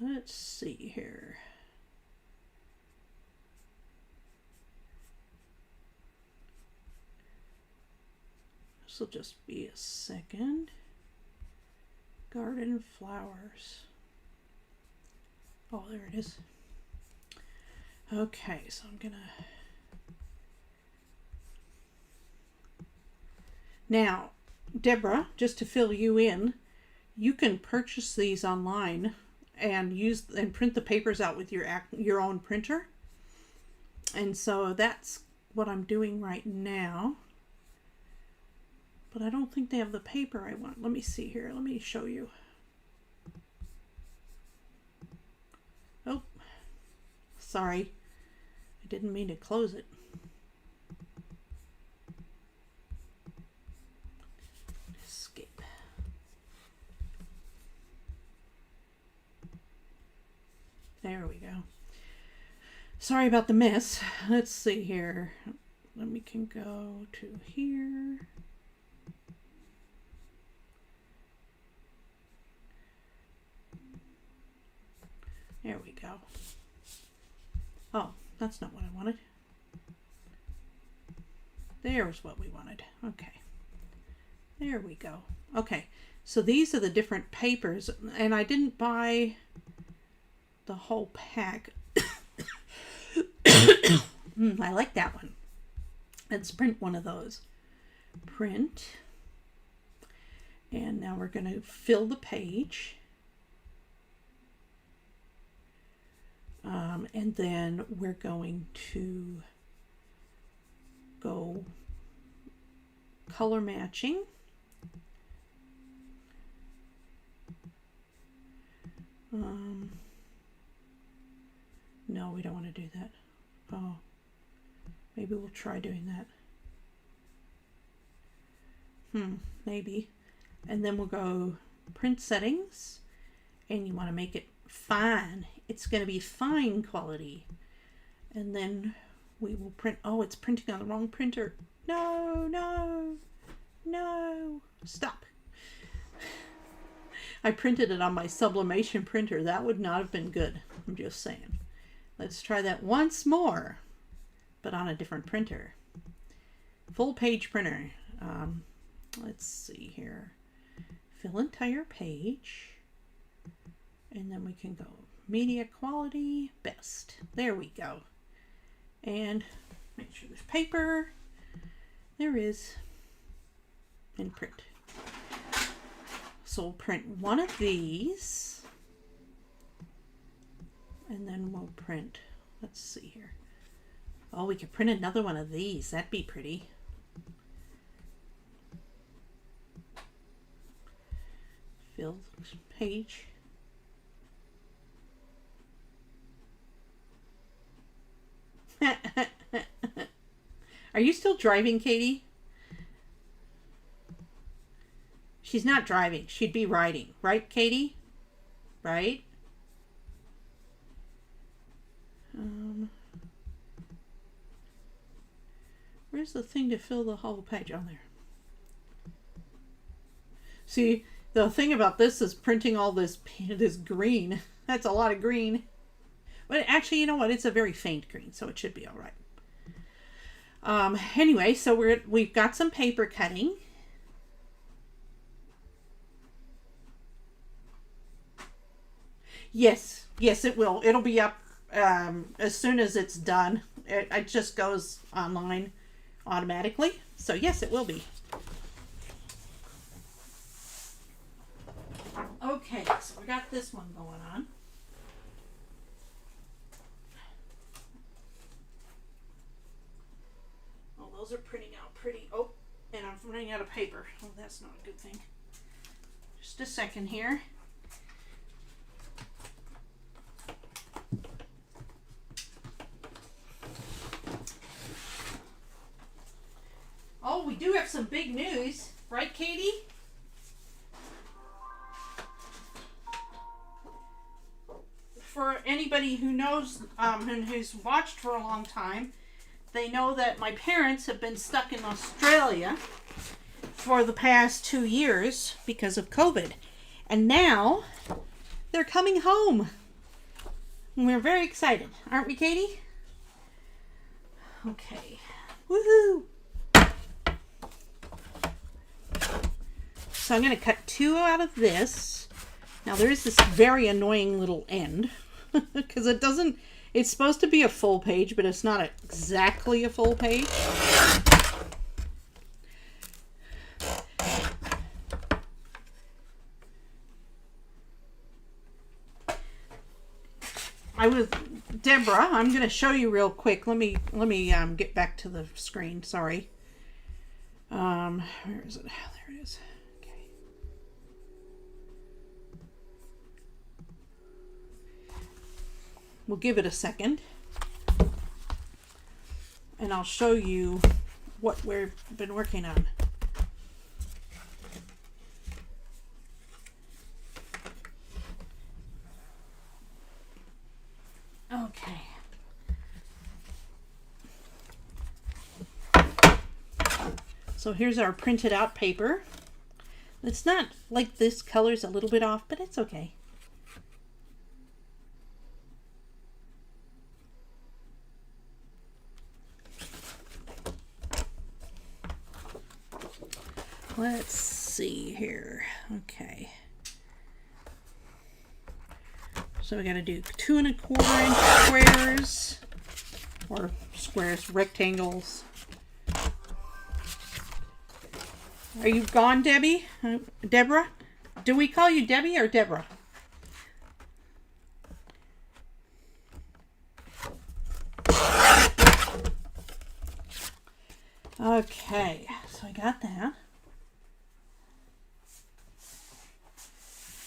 [SPEAKER 1] Let's see here. This will just be a second. Garden flowers. Oh, there it is. Okay, so I'm gonna... Now, Deborah, just to fill you in, you can purchase these online and use and print the papers out with your own printer. And so that's what I'm doing right now. But I don't think they have the paper I want. Let me see here. Let me show you. Oh, sorry. I didn't mean to close it. Escape. There we go. Sorry about the mess. Let's see here. then we can go to here. There we go. Oh, that's not what I wanted. There's what we wanted. Okay. There we go. Okay. So these are the different papers, and I didn't buy the whole pack. I like that one. Let's print one of those. Print. And now we're going to fill the page. And then we're going to go color matching. No, we don't want to do that. Oh, maybe we'll try doing that. Maybe. And then we'll go print settings, and you want to make it fine. It's going to be fine quality. And then we will print. Oh, it's printing on the wrong printer. No, no, no. Stop. I printed it on my sublimation printer. That would not have been good. I'm just saying. Let's try that once more, but on a different printer. Full page printer. Let's see here. Fill entire page. And then we can go media quality best. There we go. And make sure there's paper. There is. And print. So we'll print one of these. And then we'll print, let's see here. Oh, we could print another one of these. That'd be pretty. Fill the page. Are you still driving, Katie? She's not driving. She'd be riding. Right, Katie? Right? Where's the thing to fill the whole page? Oh, there. See, the thing about this is printing all this green. That's a lot of green. But actually, you know what? It's a very faint green, so it should be all right. Anyway, so we've got some paper cutting. Yes, it will. It'll be up as soon as it's done. It just goes online automatically. So yes, it will be. Okay, so we got this one going on. Oh, those are printing out pretty. Oh, and I'm running out of paper. Oh, that's not a good thing. Just a second here. Oh, we do have some big news, right, Katie? For anybody who knows and who's watched for a long time, they know that my parents have been stuck in Australia for the past 2 years because of COVID. And now they're coming home. And we're very excited, aren't we, Katie? Okay. Woohoo! So I'm going to cut 2 out of this. Now there is this very annoying little end because it's supposed to be a full page, but it's not exactly a full page. Deborah, I'm going to show you real quick. Let me get back to the screen. Sorry. Where is it? There it is. We'll give it a second, and I'll show you what we've been working on. Okay. So here's our printed out paper. It's not like this color's a little bit off, but it's okay. Let's see here. Okay. So we got to do 2 1/4 inch squares, or squares, rectangles. Are you gone, Debbie? Deborah? Do we call you Debbie or Deborah? Okay, so I got that.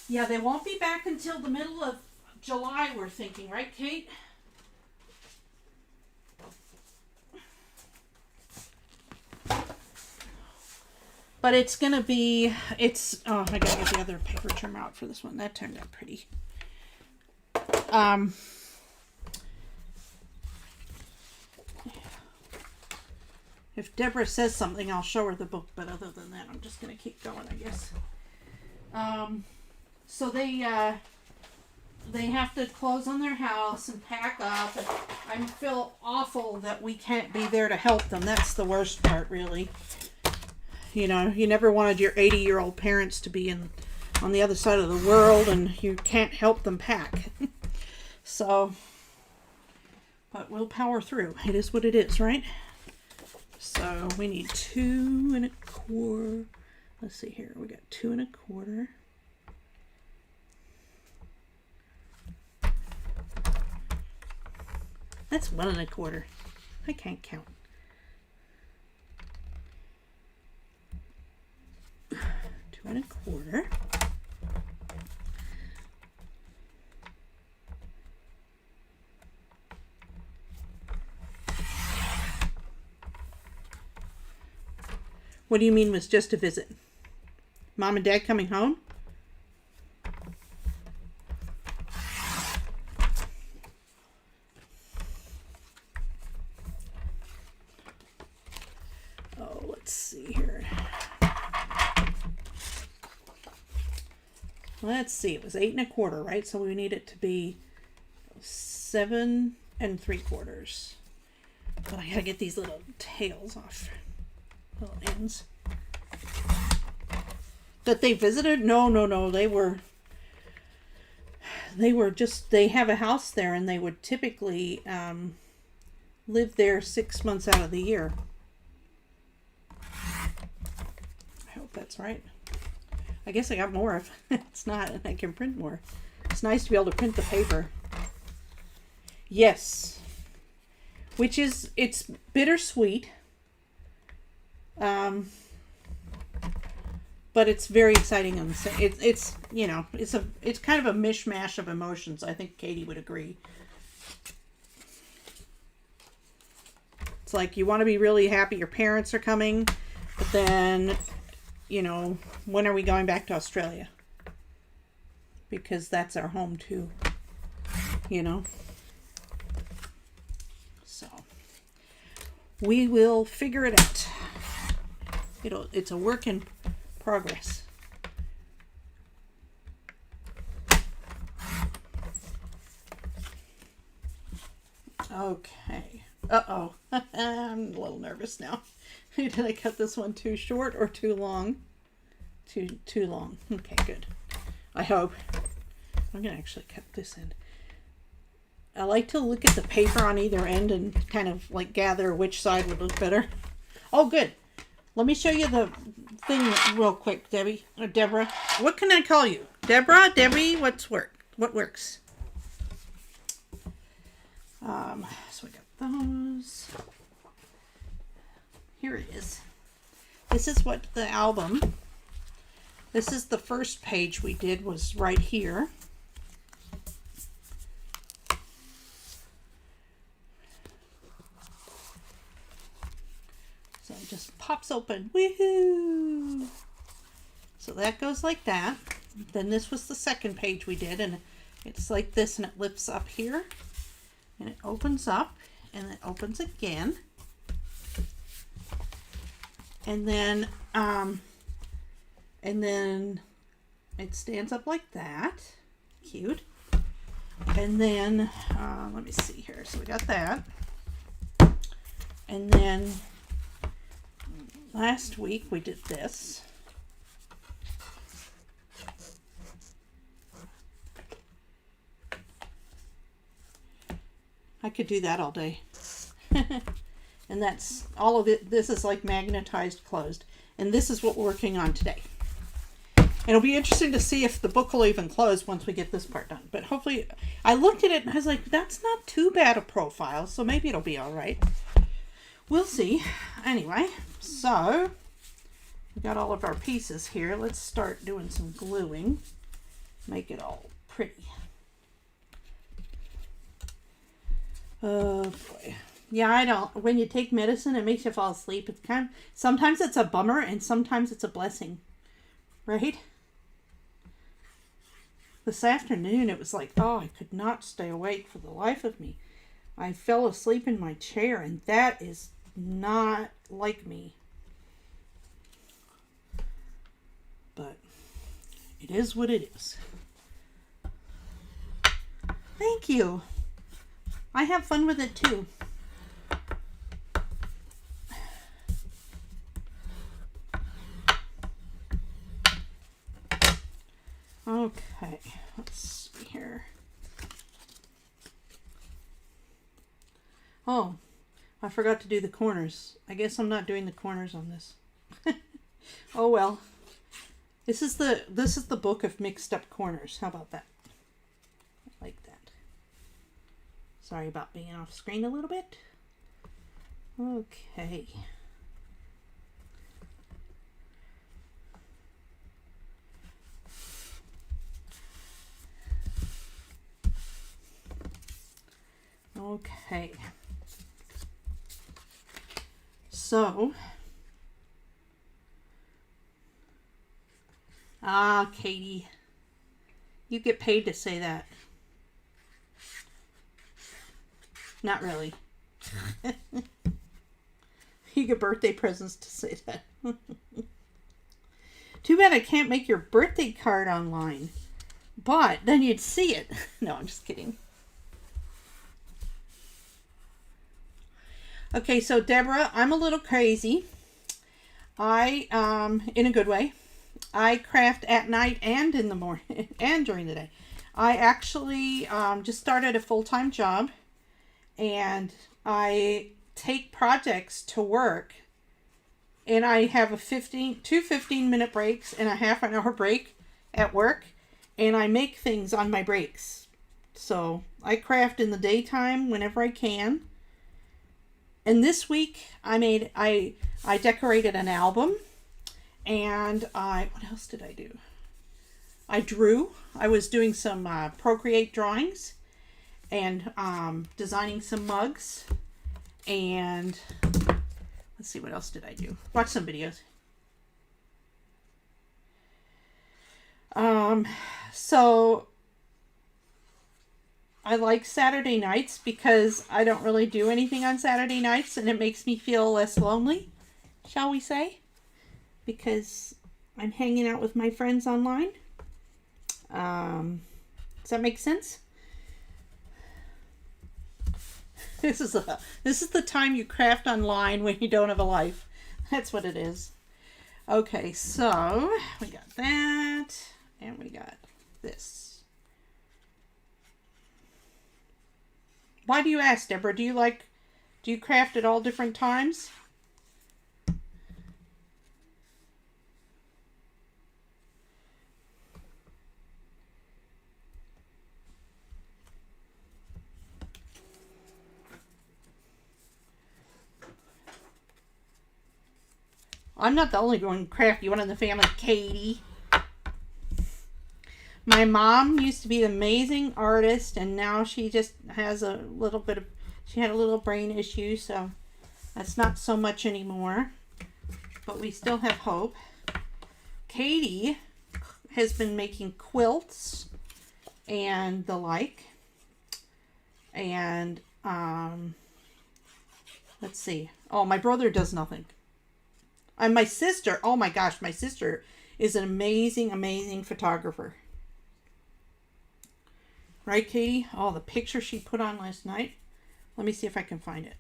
[SPEAKER 1] Yeah, they won't be back until the middle of July, we're thinking, right, Kate? But it's going to be, I got to get the other paper trim out for this one. That turned out pretty. If Deborah says something, I'll show her the book. But other than that, I'm just going to keep going, I guess. So they have to close on their house and pack up. And I feel awful that we can't be there to help them. That's the worst part, really. You know, you never wanted your 80-year-old parents to be on the other side of the world, and you can't help them pack. So, but we'll power through. It is what it is, right? So we need 2 1/4. Let's see here. We got 2 1/4. That's 1 1/4. I can't count. 2 1/4. What do you mean was just a visit? Mom and Dad coming home? Oh, let's see here. Let's see, it was 8 1/4, right? So we need it to be 7 3/4. But I gotta get these little tails off. Little ends. That they visited? No. They have a house there, and they would typically live there 6 months out of the year. I hope that's right. I guess I got more if it's not, and I can print more. It's nice to be able to print the paper. Yes. Which is, it's bittersweet. But it's very exciting on the same. It's you know, it's kind of a mishmash of emotions. I think Katie would agree. It's like you want to be really happy your parents are coming, but then, you know, when are we going back to Australia? Because that's our home too. You know. So we will figure it out. It's a work in progress. Okay. Uh-oh. I'm a little nervous now. Did I cut this one too short or too long? Too long. Okay, good. I hope. I'm going to actually cut this end. I like to look at the paper on either end and kind of like gather which side would look better. Oh, good. Let me show you the thing real quick, Debbie or Deborah. What can I call you? Deborah, Debbie, what works? So we got those. Here it is. This is what the album, this is the first page we did, was right here. So it just pops open. Woohoo! So that goes like that. Then this was the second page we did, and it's like this, and it lifts up here, and it opens up, and it opens again. And then it stands up like that. Cute. And then, let me see here. So we got that. And then last week we did this. I could do that all day. And that's all of it. This is like magnetized closed. And this is what we're working on today. It'll be interesting to see if the book will even close once we get this part done. But hopefully, I looked at it and I was like, that's not too bad a profile. So maybe it'll be all right. We'll see. Anyway, so we got all of our pieces here. Let's start doing some gluing. Make it all pretty. Oh boy. Yeah, I don't. When you take medicine, it makes you fall asleep. It's kind of, sometimes it's a bummer and sometimes it's a blessing. Right? This afternoon, it was like, oh, I could not stay awake for the life of me. I fell asleep in my chair, and that is not like me. But it is what it is. Thank you. I have fun with it too. Okay, let's see here. Oh, I forgot to do the corners. I guess I'm not doing the corners on this. Oh well. This is the book of mixed up corners. How about that? I like that. Sorry about being off screen a little bit. Okay. Okay. So, Katie, you get paid to say that. Not really. You get birthday presents to say that. Too bad I can't make your birthday card online. But then you'd see it. No, I'm just kidding. Okay, so Deborah, I'm a little crazy. I, in a good way, I craft at night and in the morning and during the day. I actually just started a full-time job, and I take projects to work, and I have two 15-minute breaks and a half an hour break at work, and I make things on my breaks. So I craft in the daytime whenever I can. And this week I decorated an album, and what else did I do? I drew. I was doing some Procreate drawings and designing some mugs, and let's see, what else did I do? Watch some videos. So I like Saturday nights because I don't really do anything on Saturday nights, and it makes me feel less lonely, shall we say, because I'm hanging out with my friends online. Does that make sense? This is the time you craft online when you don't have a life. That's what it is. Okay, so we got that, and we got this. Why do you ask, Deborah? Do you craft at all different times? I'm not the only one crafty one in the family, Katie. My mom used to be an amazing artist, and now she just has she had a little brain issue, so that's not so much anymore. But we still have hope. Katie has been making quilts and the like. And, let's see. Oh, my brother does nothing. And my sister, oh my gosh, my sister is an amazing, amazing photographer. Right, Katie? Oh, the picture she put on last night. Let me see if I can find it.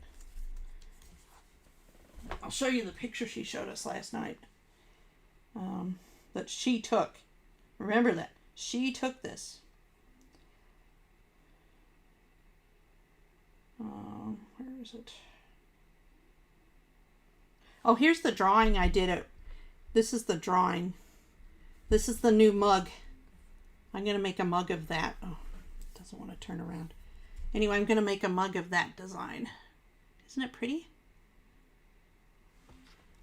[SPEAKER 1] I'll show you the picture she showed us last night. That she took. Remember that. She took this. Where is it? Oh, here's the drawing I did it. This is the drawing. This is the new mug. I'm going to make a mug of that. Oh, it doesn't want to turn around. Anyway, I'm going to make a mug of that design. Isn't it pretty?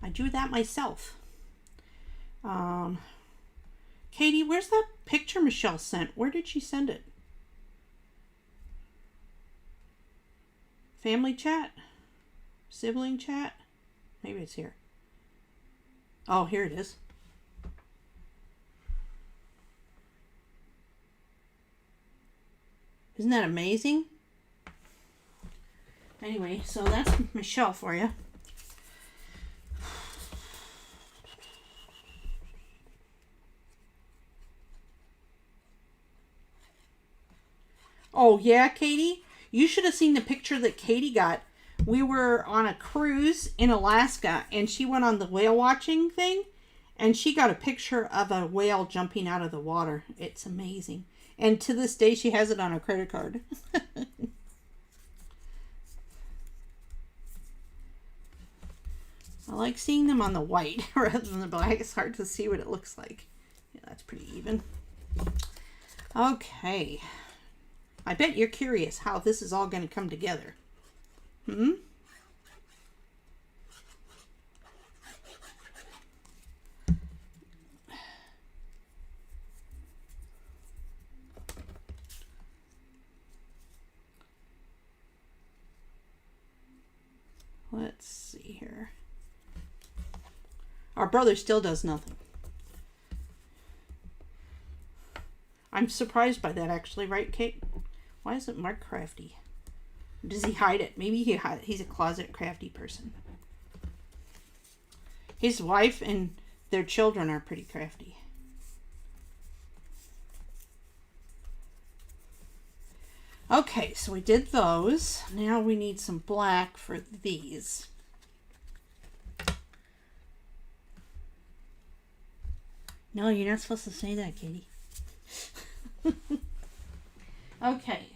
[SPEAKER 1] I drew that myself. Katie, where's that picture Michelle sent? Where did she send it? Family chat? Sibling chat? Maybe it's here. Oh, here it is. Isn't that amazing? Anyway, so that's Michelle for you. Oh, yeah, Katie? You should have seen the picture that Katie got. We were on a cruise in Alaska, and she went on the whale watching thing, and she got a picture of a whale jumping out of the water. It's amazing. And to this day, she has it on her credit card. I like seeing them on the white rather than the black. It's hard to see what it looks like. Yeah, that's pretty even. Okay. I bet you're curious how this is all going to come together. Let's see here. Our brother still does nothing. I'm surprised by that, actually, right, Kate? Why isn't Mark crafty? Does he hide it? Maybe he's a closet crafty person. His wife and their children are pretty crafty. Okay, so we did those. Now we need some black for these. No, you're not supposed to say that, Katie. Okay,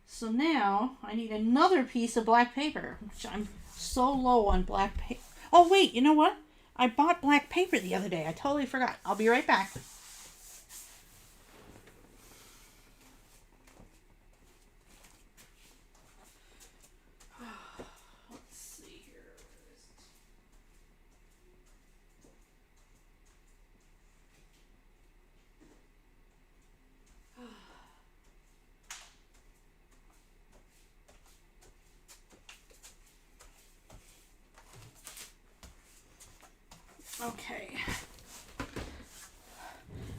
[SPEAKER 1] so now I need another piece of black paper, which I'm so low on black paper. Oh, wait, you know what? I bought black paper the other day. I totally forgot. I'll be right back. Let's see here. Okay.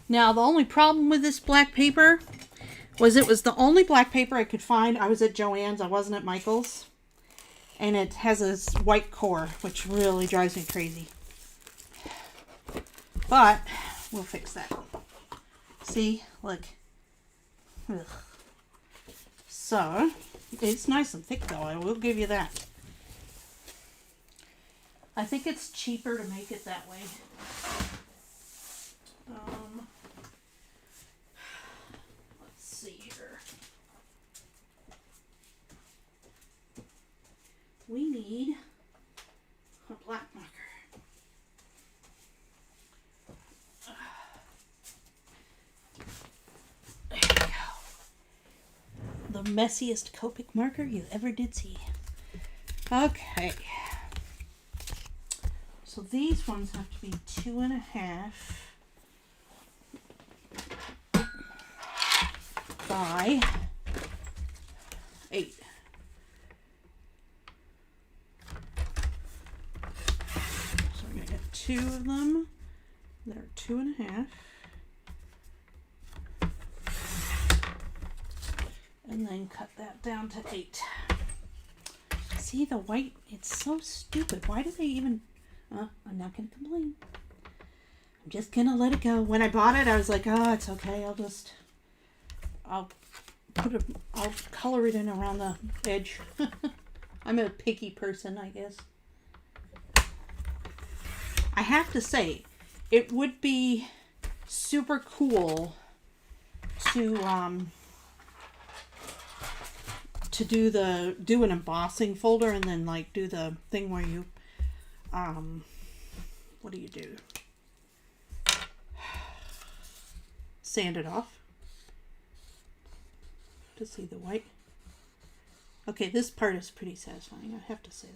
[SPEAKER 1] Now, the only problem with this black paper was it was the only black paper I could find. I was at Joann's. I wasn't at Michael's. And it has this white core, which really drives me crazy. But we'll fix that. See? Look. Ugh. So, it's nice and thick, though. I will give you that. I think it's cheaper to make it that way. Let's see here. We need a black marker. There we go. The messiest Copic marker you ever did see. Okay. So these ones have to be 2.5 by 8. So we're going to get 2 of them that are 2.5. And then cut that down to 8. See the white? It's so stupid. Why do they even... I'm not going to complain. I'm just going to let it go. When I bought it, I was like, oh, it's okay. I'll color it in around the edge. I'm a picky person, I guess. I have to say, it would be super cool to do an embossing folder and then like do the thing where you what do you do? Sand it off to see the white. Okay, this part is pretty satisfying, I have to say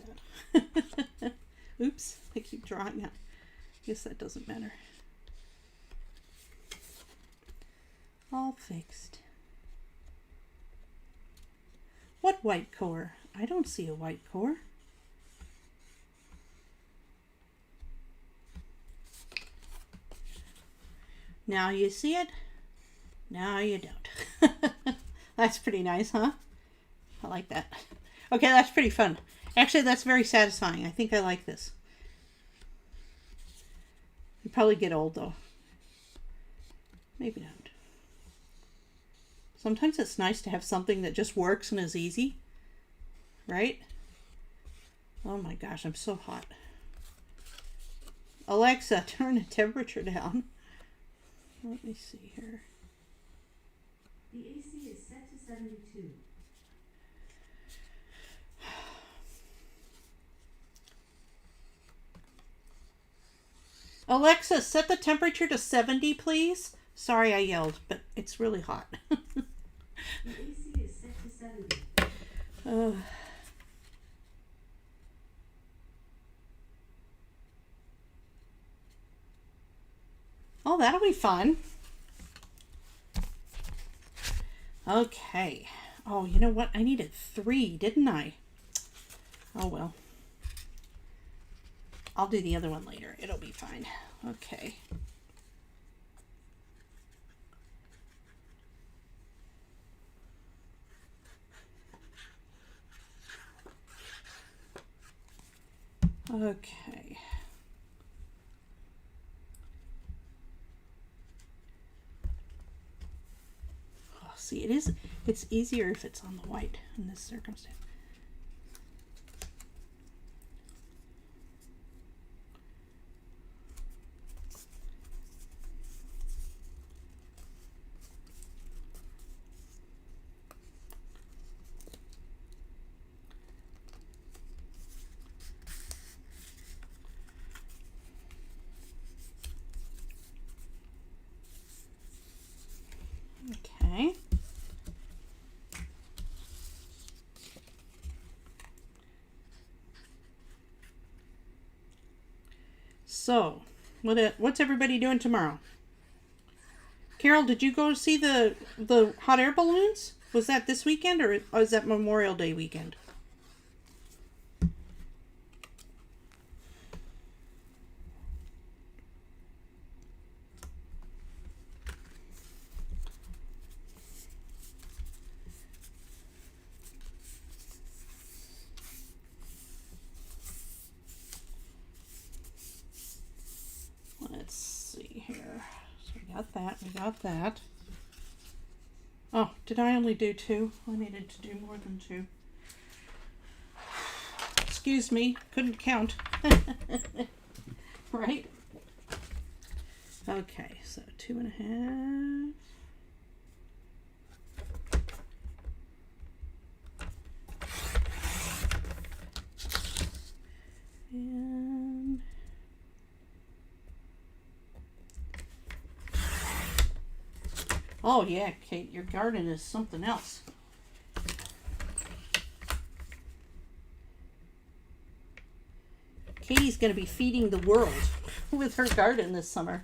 [SPEAKER 1] that. Oops, I keep drawing it. Guess that doesn't matter. All fixed. What white core? I don't see a white core. Now you see it. Now you don't. That's pretty nice, huh? I like that. Okay, that's pretty fun. Actually, that's very satisfying. I think I like this. You probably get old though. Maybe not. Sometimes it's nice to have something that just works and is easy. Right? Oh my gosh, I'm so hot. Alexa, turn the temperature down. Let me see here.
[SPEAKER 2] The AC is set to 72.
[SPEAKER 1] Alexa, set the temperature to 70, please. Sorry I yelled, but it's really hot.
[SPEAKER 2] The AC is set to 70.
[SPEAKER 1] Oh, that'll be fun. Okay. Oh, you know what? I needed 3, didn't I? Oh, well. I'll do the other one later. It'll be fine. Okay. Okay. Oh, see, it's easier if it's on the white in this circumstance. Okay. So, what's everybody doing tomorrow? Carol, did you go see the hot air balloons? Was that this weekend or is that Memorial Day weekend? Let's see here. So we got that. We got that. Oh, did I only do 2? I needed to do more than 2. Excuse me. Couldn't count. Right? Okay, so 2.5. And oh yeah, Kate, your garden is something else. Katie's going to be feeding the world with her garden this summer.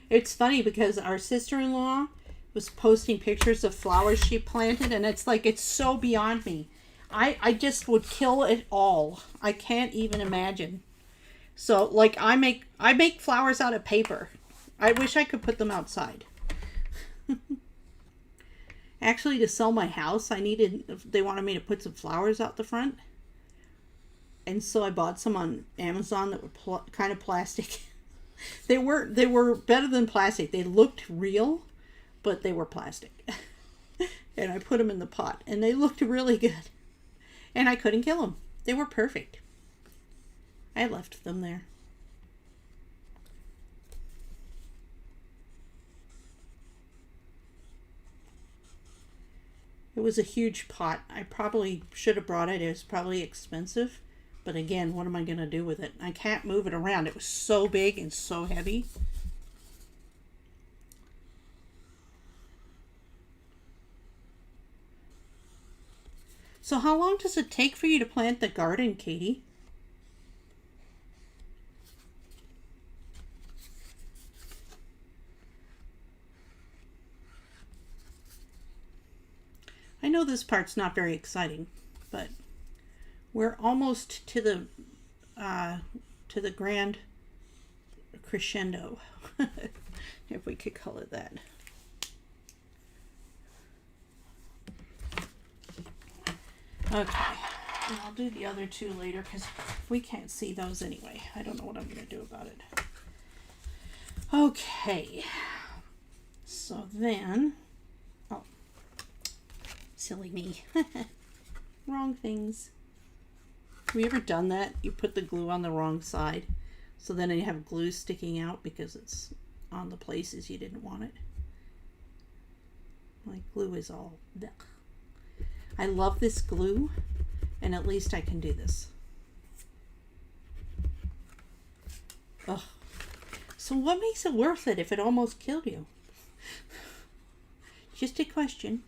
[SPEAKER 1] It's funny because our sister-in-law was posting pictures of flowers she planted, and it's like, it's so beyond me. I just would kill it all. I can't even imagine. So like I make flowers out of paper. I wish I could put them outside. Actually, to sell my house, they wanted me to put some flowers out the front. And so I bought some on Amazon that were kind of plastic. They were better than plastic. They looked real, but they were plastic. And I put them in the pot, and they looked really good. And I couldn't kill them. They were perfect. I left them there. It was a huge pot. I probably should have brought it. It was probably expensive. But again, what am I going to do with it? I can't move it around. It was so big and so heavy. So how long does it take for you to plant the garden, Katie? I know this part's not very exciting, but we're almost to the grand crescendo, if we could call it that. Okay, and I'll do the other two later because we can't see those anyway. I don't know what I'm going to do about it. Okay, so then, oh, silly me. Wrong things. Have you ever done that? You put the glue on the wrong side, so then you have glue sticking out because it's on the places you didn't want it. My glue is all blech. I love this glue, and at least I can do this. Ugh. So what makes it worth it if it almost killed you? Just a question.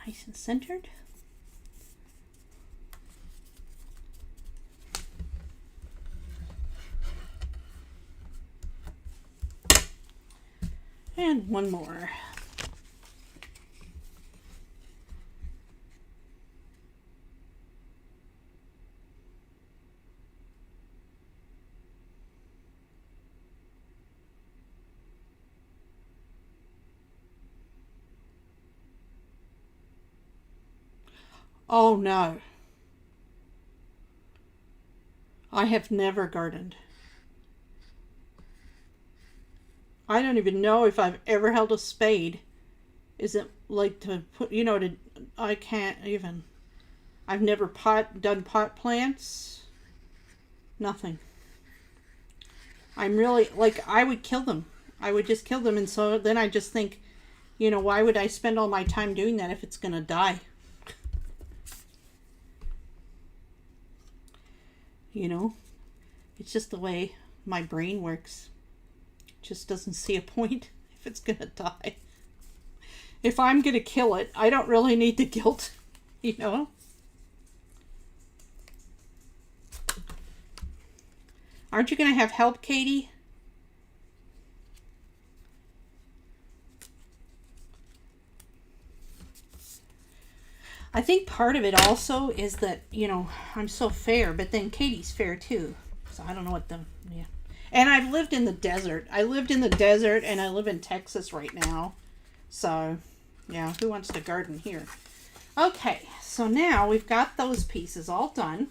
[SPEAKER 1] Nice and centered. And one more. Oh no. I have never gardened. I don't even know if I've ever held a spade. Is it like to put, I can't even. I've never done pot plants. Nothing. I'm really, I would kill them. I would just kill them. And so then I just think, why would I spend all my time doing that if it's going to die? It's just the way my brain works. It just doesn't see a point if it's gonna die. If I'm gonna kill it, I don't really need the guilt, Aren't you gonna have help, Katie? I think part of it also is that, I'm so fair, but then Katie's fair too. So I don't know yeah. And I've lived in the desert. I lived in the desert and I live in Texas right now. So, yeah, who wants to garden here? Okay, so now we've got those pieces all done.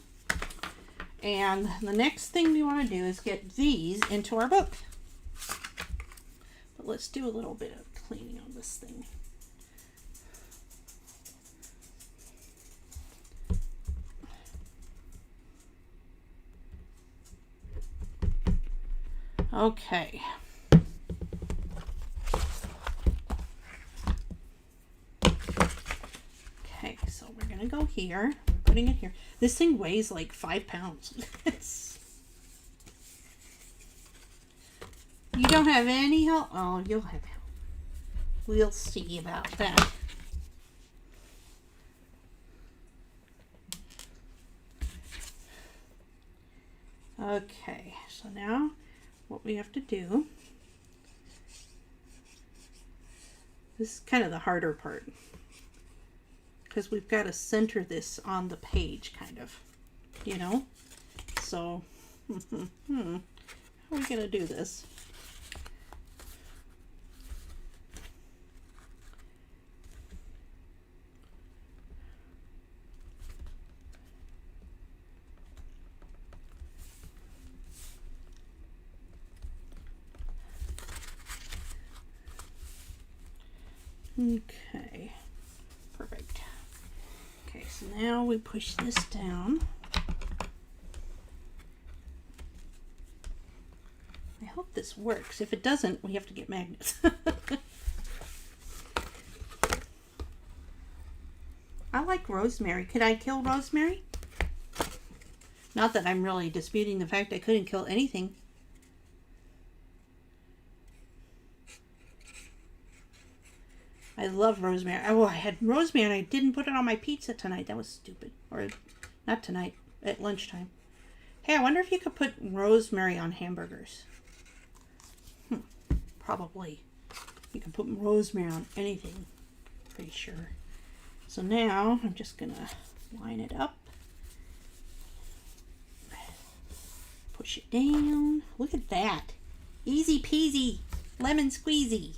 [SPEAKER 1] And the next thing we want to do is get these into our book. But let's do a little bit of cleaning on this thing. Okay. Okay, so we're gonna go here. We're putting it here. This thing weighs like 5 pounds. You don't have any help? Oh, you'll have help. We'll see about that. Okay, so now what we have to do This is kind of the harder part, because we've got to center this on the page, kind of, you know? So, how are we going to do this? Okay, perfect. Okay, so now we push this down. I hope this works. If it doesn't, we have to get magnets. I like rosemary. Could I kill rosemary? Not that I'm really disputing the fact I couldn't kill anything. I love rosemary. Oh, I had rosemary and I didn't put it on my pizza tonight. That was stupid. Or not tonight, at lunchtime. Hey, I wonder if you could put rosemary on hamburgers. Probably. You can put rosemary on anything. Pretty sure. So now I'm just going to line it up. Push it down. Look at that. Easy peasy. Lemon squeezy.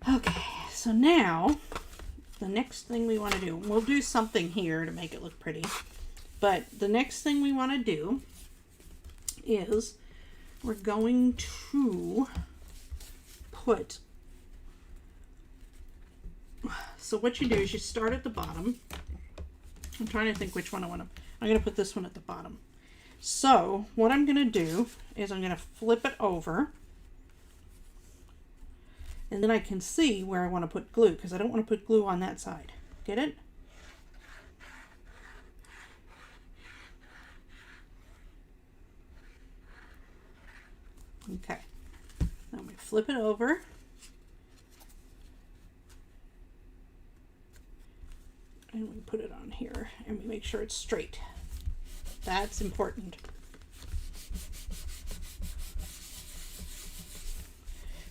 [SPEAKER 1] Okay, so now the next thing we want to do, we'll do something here to make it look pretty, but the next thing we want to do is we're going to put, so what you do is you start at the bottom. I'm trying to think which one I want to, I'm going to put this one at the bottom. So what I'm going to do is I'm going to flip it over. And then I can see where I want to put glue, because I don't want to put glue on that side. Get it? Okay. Now we flip it over. And we put it on here, and we make sure it's straight. That's important.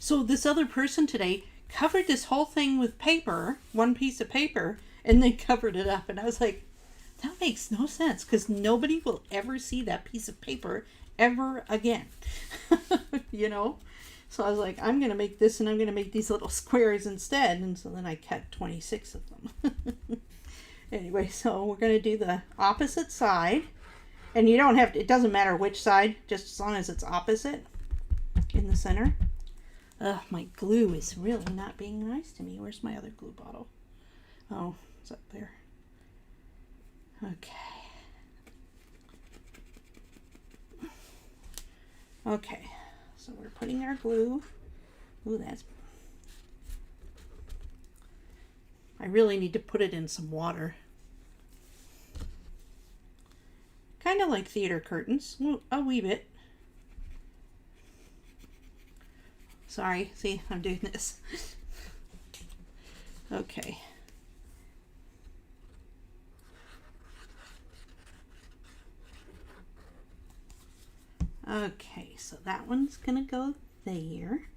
[SPEAKER 1] So this other person today covered this whole thing with paper, one piece of paper, and they covered it up. And I was like, that makes no sense, because nobody will ever see that piece of paper ever again. You know? So I was like, I'm going to make this, and I'm going to make these little squares instead. And so then I cut 26 of them. Anyway, so we're going to do the opposite side. And you don't have to, it doesn't matter which side, just as long as it's opposite in the center. Ugh, my glue is really not being nice to me. Where's my other glue bottle? Oh, it's up there. Okay. Okay, so we're putting our glue. Ooh, that's... I really need to put it in some water. Kind of like theater curtains, a wee bit. Sorry, see, I'm doing this. Okay. Okay, so that one's gonna go there.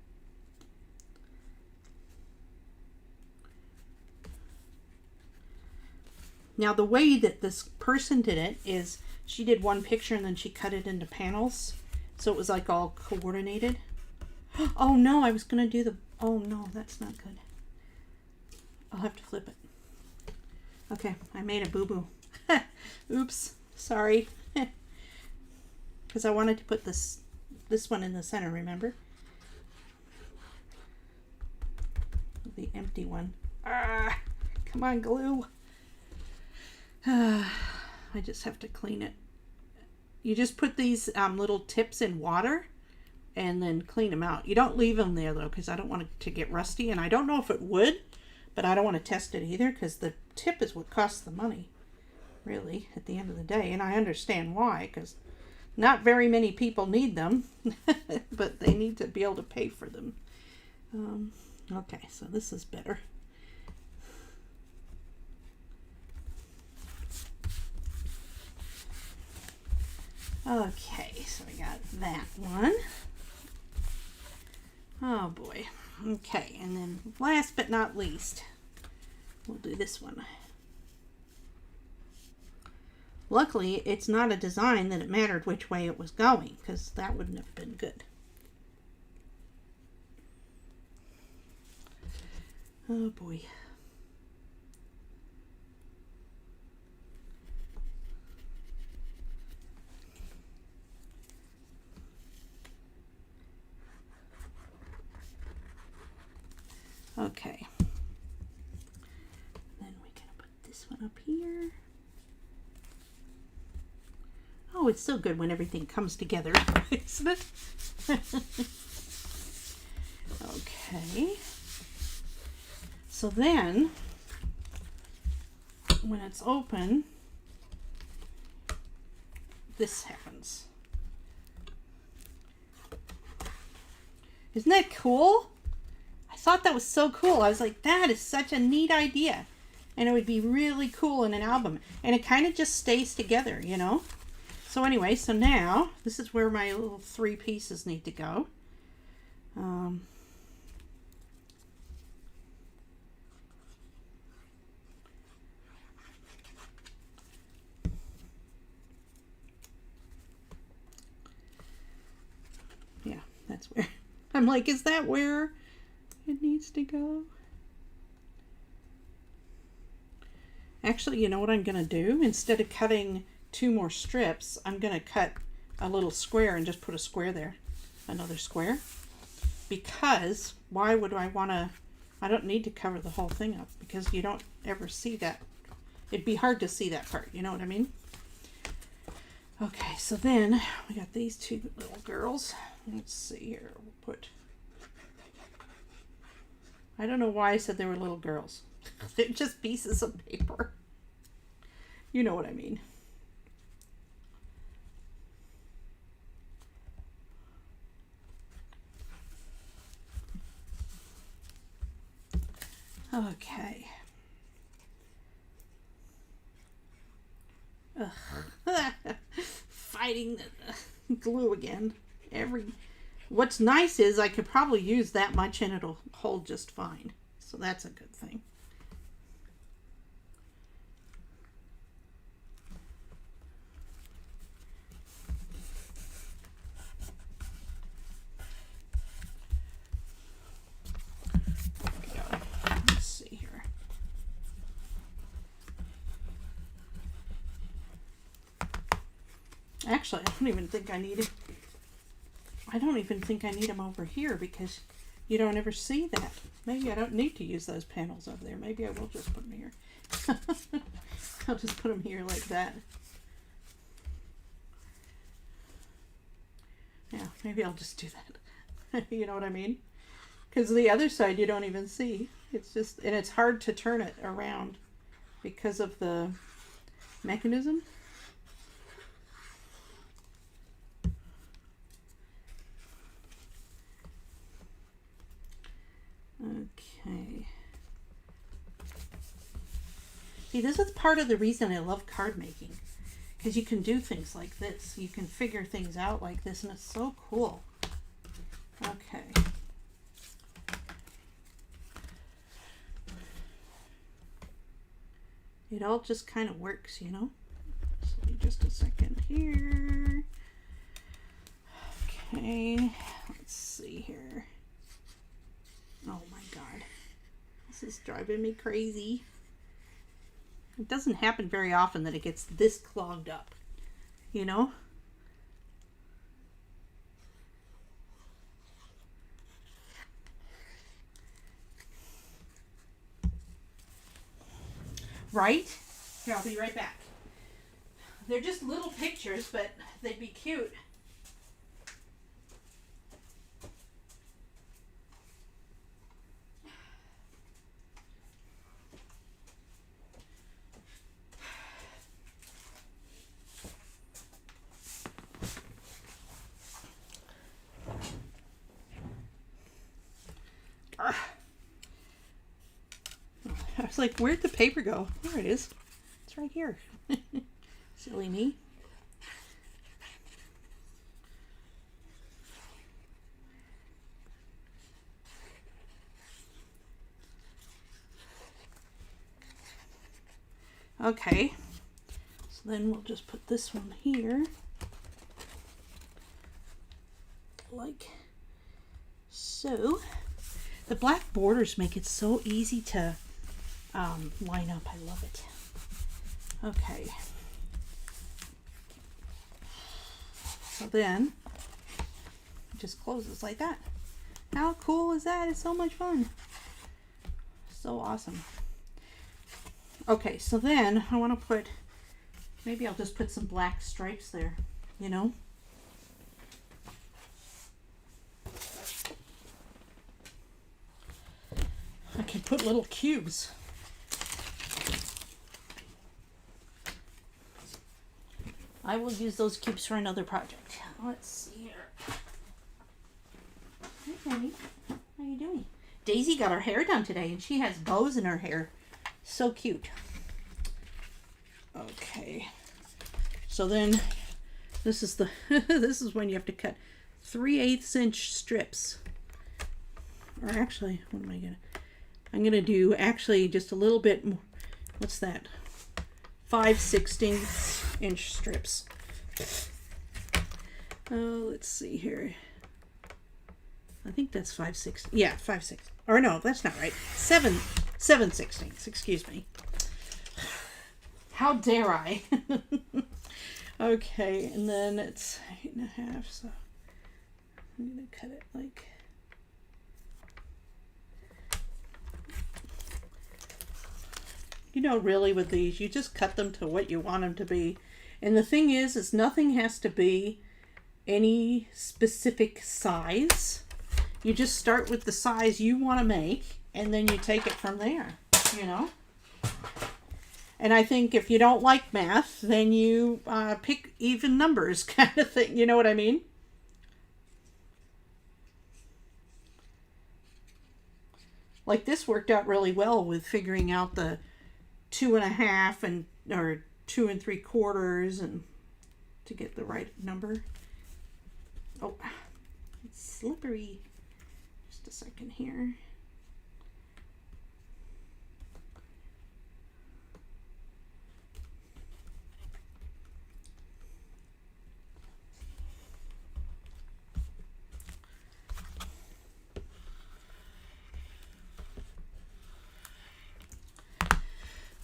[SPEAKER 1] Now the way that this person did it is she did one picture and then she cut it into panels. So it was like all coordinated. Oh no, I was going to do the, oh no, that's not good. I'll have to flip it. Okay, I made a boo-boo. Oops, sorry. Because I wanted to put this one in the center, remember? The empty one. Ah, come on, glue. I just have to clean it. You just put these little tips in water and then clean them out. You don't leave them there though, because I don't want it to get rusty, and I don't know if it would, but I don't want to test it either, because the tip is what costs the money, really, at the end of the day. And I understand why, because not very many people need them, but they need to be able to pay for them. Okay, so this is better. Okay, so we got that one. Oh boy. Okay, and then last but not least, we'll do this one. Luckily, it's not a design that it mattered which way it was going, because that wouldn't have been good. Oh boy. Okay. Then we're gonna put this one up here. Oh, it's so good when everything comes together, isn't it? Okay. So then, when it's open, this happens. Isn't that cool? I thought that was so cool. I was like, that is such a neat idea. And it would be really cool in an album. And it kind of just stays together, you know? So anyway, so now, this is where my little 3 pieces need to go. Yeah, that's where. I'm like, is that where it needs to go? Actually, you know what I'm going to do? Instead of cutting 2 more strips, I'm going to cut a little square and just put a square there. Another square. Because why would I want to... I don't need to cover the whole thing up because you don't ever see that. It'd be hard to see that part. You know what I mean? Okay, so then we got these 2 little girls. Let's see here. We'll put... I don't know why I said they were little girls. They're just pieces of paper. You know what I mean. Okay. Fighting the glue again. What's nice is I could probably use that much and it'll hold just fine. So that's a good thing. Let's see here. Actually, I don't even think I need it. I don't even think I need them over here because you don't ever see that. Maybe I don't need to use those panels over there. Maybe I will just put them here. I'll just put them here like that. Yeah, maybe I'll just do that. You know what I mean? Because the other side you don't even see. It's just, and it's hard to turn it around because of the mechanism. Okay. See, this is part of the reason I love card making. Because you can do things like this. You can figure things out like this, and it's so cool. Okay. It all just kind of works, you know? So just a second here. Okay. Let's see here. Oh my God. This is driving me crazy. It doesn't happen very often that it gets this clogged up, you know? Right? Here, I'll be right back. They're just little pictures, but they'd be cute. I was like, where'd the paper go? There it is. It's right here. Silly me. Okay, so then we'll just put this one here, like so. The black borders make it so easy to line up. I love it. Okay. So then it just closes like that. How cool is that? It's so much fun. So awesome. Okay, so then I want to put, maybe I'll just put some black stripes there, you know? I can put little cubes. I will use those cubes for another project. Let's see here. Hi, honey. How you doing? Daisy got her hair done today, and she has bows in her hair. So cute. Okay. So then, this is the this is when you have to cut 3/8 inch strips. Or actually, what am I gonna? I'm gonna do actually just a little bit more. What's that? 5/16 inch strips. Oh, let's see here. I think that's 5/6. Yeah, 5/6. Or no, that's not right. 7/16. Excuse me. How dare I? Okay, and then it's 8.5. So I'm gonna cut it like. You know, really with these, you just cut them to what you want them to be. And the thing is nothing has to be any specific size. You just start with the size you want to make, and then you take it from there, you know? And I think if you don't like math, then you pick even numbers kind of thing. You know what I mean? Like this worked out really well with figuring out the 2.5 or 2 3/4 and to get the right number. Oh, it's slippery. Just a second here.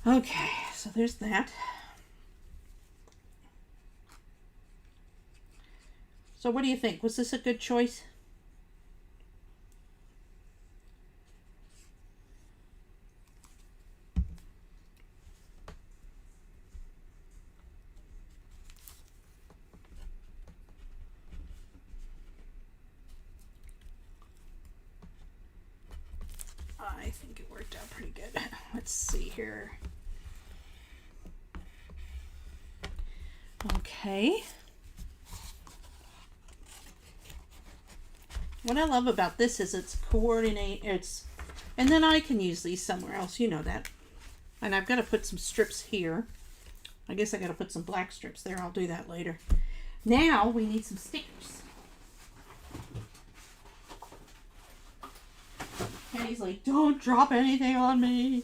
[SPEAKER 1] Okay, so there's that. So what do you think? Was this a good choice? I think it worked out pretty good. Let's see here. Okay. What I love about this is it's and then I can use these somewhere else, you know that. And I've got to put some strips here. I guess I got to put some black strips there. I'll do that later. Now we need some stickers. Penny's like, don't drop anything on me,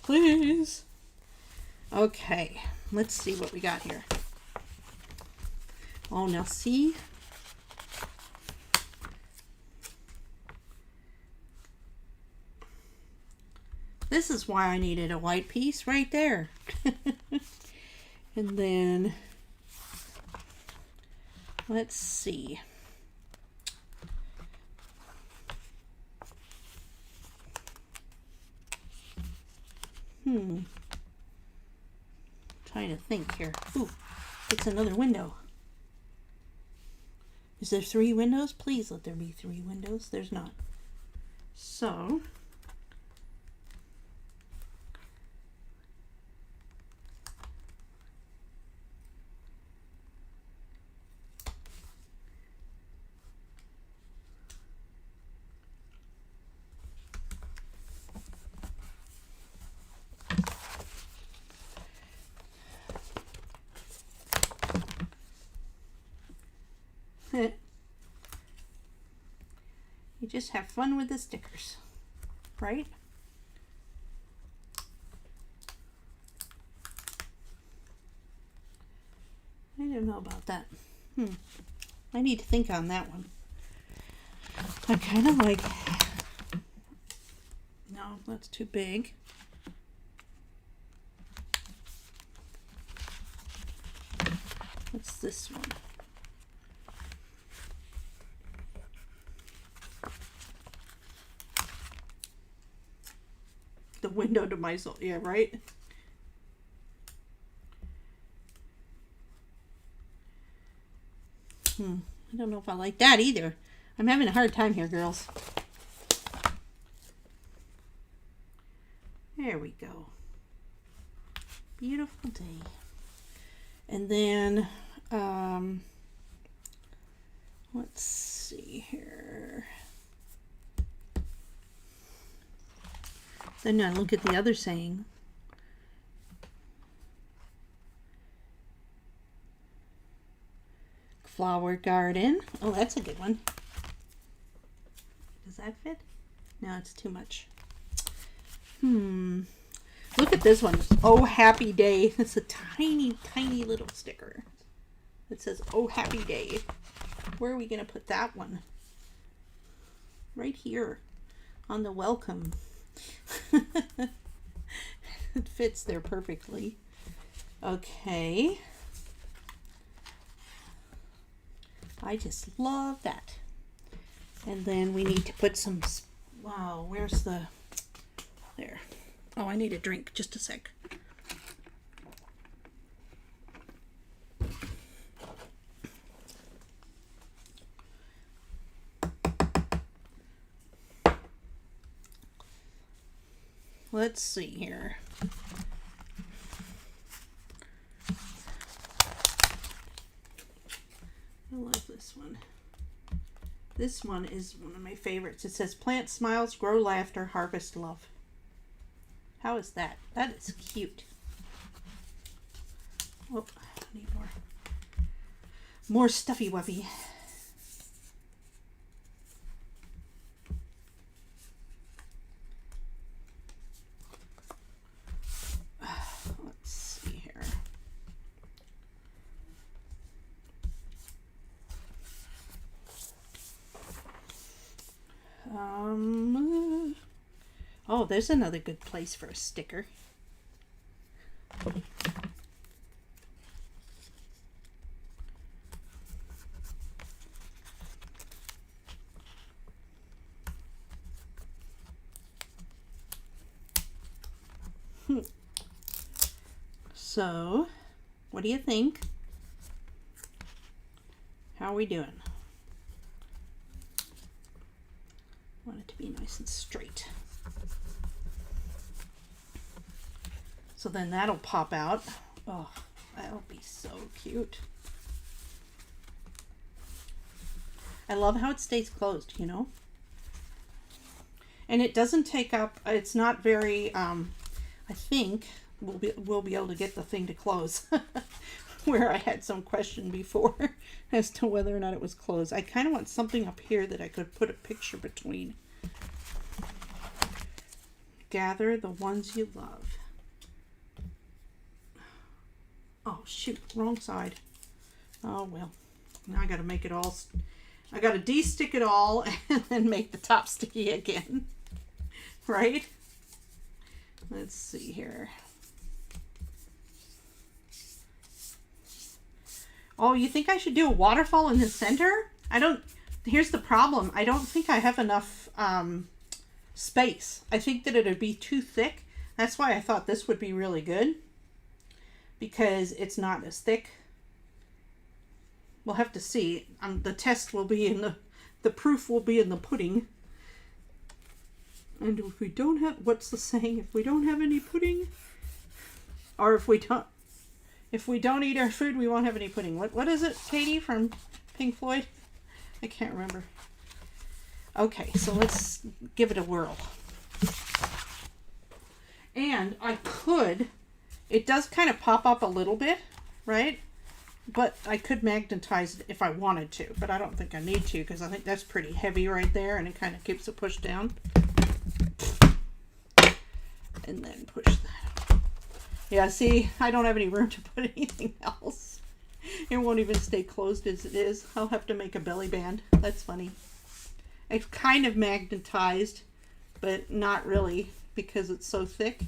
[SPEAKER 1] please. Okay, let's see what we got here. Oh, now see? This is why I needed a white piece right there. And then, let's see. Trying to think here. Ooh, it's another window. Is there 3 windows? Please let there be 3 windows. There's not. So, you just have fun with the stickers, right? know about that. I need to think on that one. I kind of like... No, that's too big. What's this one? The window to my soul. Yeah, right? I don't know if I like that either. I'm having a hard time here, girls. There we go. Beautiful day. And then, let's see here. Then I look at the other saying. Flower garden. Oh, that's a good one. Does that fit? No, it's too much. Look at this one. Oh, happy day. It's a tiny, tiny little sticker. It says, oh, happy day. Where are we going to put that one? Right here on the welcome. It fits there perfectly. Okay. I just love that. And then we need to put some, wow, where's the, there. Oh, I need a drink. Just a sec. Let's see here. I love this one. This one is one of my favorites. It says, plant smiles, grow laughter, harvest love. How is that? That is cute. Oh, I need more. More stuffy wuffy. Let's see here. Oh, there's another good place for a sticker. So, what do you think? How are we doing? I want it to be nice and straight. So then that'll pop out. Oh, that'll be so cute. I love how it stays closed, you know? And it doesn't take up, it's not very, I think we'll be able to get the thing to close. Where I had some question before as to whether or not it was closed. I kind of want something up here that I could put a picture between. Gather the ones you love. Oh shoot, wrong side. Oh well, now I gotta make it all, I gotta de-stick it all and then make the top sticky again. Right? Let's see here. Oh, you think I should do a waterfall in the center? Here's the problem. I don't think I have enough space. I think that it'd be too thick. That's why I thought this would be really good. Because it's not as thick. We'll have to see. The test will be in the proof will be in the pudding. And if we don't have, what's the saying? If we don't have any pudding, or if we don't eat our food, we won't have any pudding. What is it, Katie from Pink Floyd? I can't remember. Okay, so let's give it a whirl. And I could, it does kind of pop up a little bit, right? But I could magnetize it if I wanted to, but I don't think I need to because I think that's pretty heavy right there and it kind of keeps it pushed down. And then push that. Yeah, see, I don't have any room to put anything else. It won't even stay closed as it is. I'll have to make a belly band. That's funny. It's kind of magnetized, but not really because it's so thick.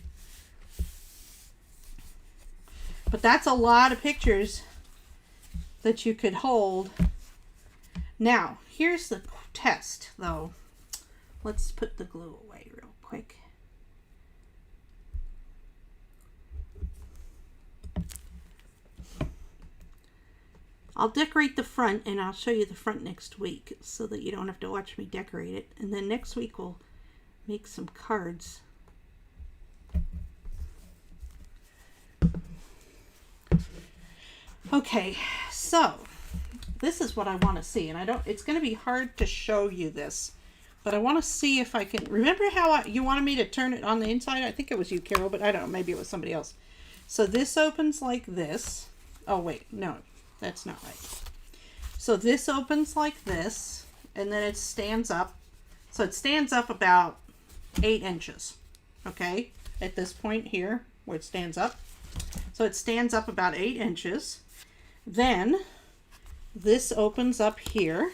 [SPEAKER 1] But that's a lot of pictures that you could hold. Now, here's the test, though. Let's put the glue away real quick. I'll decorate the front, and I'll show you the front next week so that you don't have to watch me decorate it. And then next week we'll make some cards. Okay, so this is what I want to see, and it's going to be hard to show you this, but I want to see if I can remember how you wanted me to turn it on the inside. I think it was you, Carol, but I don't know, maybe it was somebody else. So this opens like this. Oh wait, no, that's not right. So this opens like this, and then it stands up. So it stands up about 8 inches, okay, at this point here where it stands up. So it stands up about 8 inches. Then this opens up here,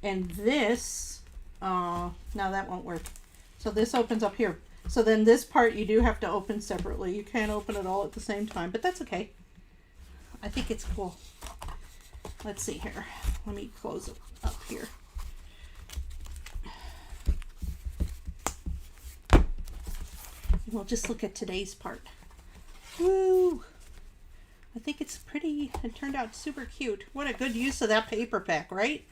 [SPEAKER 1] and this, now that won't work. So this opens up here. So then this part you do have to open separately. You can't open it all at the same time, but that's okay. I think it's cool. Let's see here. Let me close it up here. We'll just look at today's part. Woo! I think it's pretty, it turned out super cute. What a good use of that paper pack, right?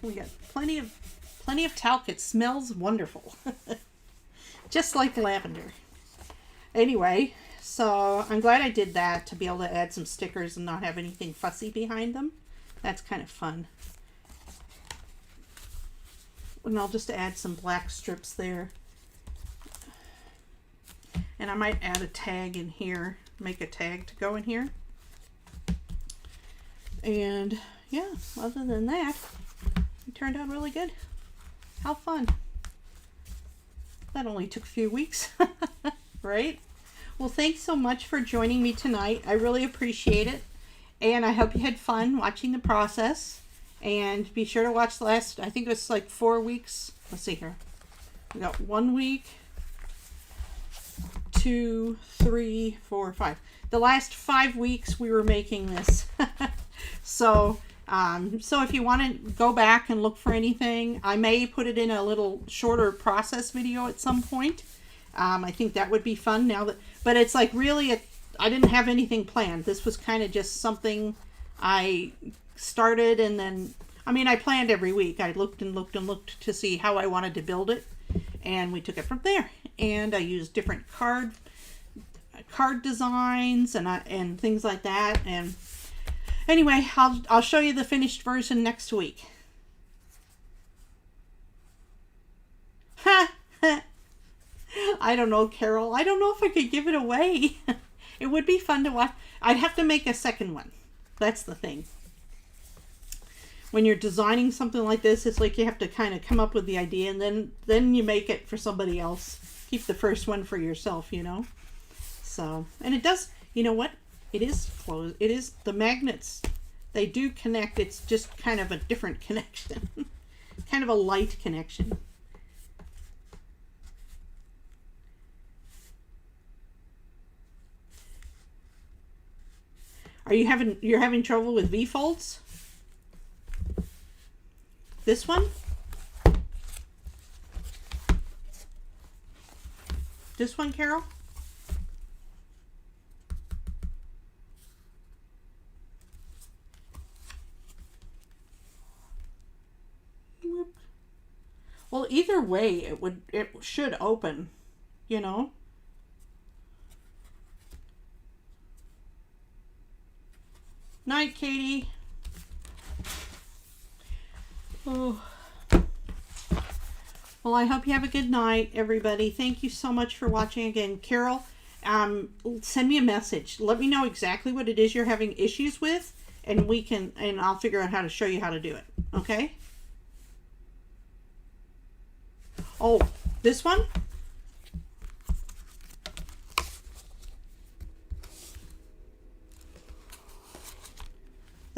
[SPEAKER 1] We got plenty of talc. It smells wonderful. Just like lavender. Anyway, so I'm glad I did that to be able to add some stickers and not have anything fussy behind them. That's kind of fun. And I'll just add some black strips there. And I might add a tag in here, make a tag to go in here. And yeah, other than that, it turned out really good. How fun. That only took a few weeks, right? Well, thanks so much for joining me tonight. I really appreciate it. And I hope you had fun watching the process. And be sure to watch the last, I think it was like 4 weeks. Let's see here. We got 1 week, 2, 3, 4, 5. The last 5 weeks we were making this. So if you want to go back and look for anything, I may put it in a little shorter process video at some point. I think that would be fun now that, but it's like really, I didn't have anything planned. This was kind of just something I started, and then, I mean, I planned every week. I looked and looked and looked to see how I wanted to build it, and we took it from there. And I used different card designs and things like that. And anyway, I'll show you the finished version next week. I don't know, Carol. I don't know if I could give it away. It would be fun to watch. I'd have to make a second one. That's the thing. When you're designing something like this, it's like you have to kind of come up with the idea, and then you make it for somebody else. Keep the first one for yourself, you know. So, and it does, you know what? It is closed. It is, the magnets, they do connect. It's just kind of a different connection. Kind of a light connection. You're having trouble with V-folds? This one? This one, Carol? Well, either way, it should open, you know. Night, Katie. Oh. Well, I hope you have a good night, everybody. Thank you so much for watching again. Carol, send me a message. Let me know exactly what it is you're having issues with, and I'll figure out how to show you how to do it. Okay? Oh, this one?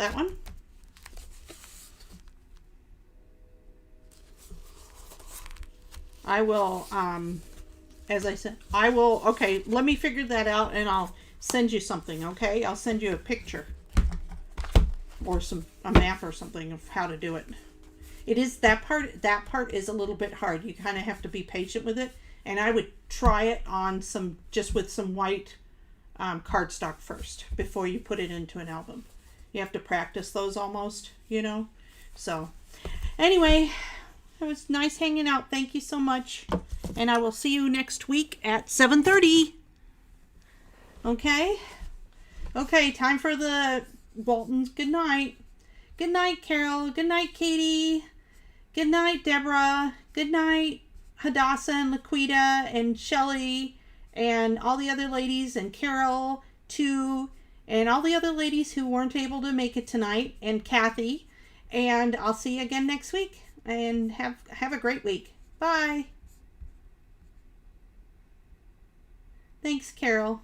[SPEAKER 1] that one. I will, as I said, I will, okay, let me figure that out and I'll send you something, okay? I'll send you a picture or a map or something of how to do it. It is, that part is a little bit hard. You kind of have to be patient with it. And I would try it on just with some white cardstock first before you put it into an album. You have to practice those almost, you know? So, anyway, it was nice hanging out. Thank you so much. And I will see you next week at 7:30. Okay? Okay, time for the Waltons. Good night. Good night, Carol. Good night, Katie. Good night, Deborah. Good night, Hadassah and Laquita and Shelly and all the other ladies and Carol too and all the other ladies who weren't able to make it tonight and Kathy. And I'll see you again next week. And have a great week. Bye. Thanks, Carol.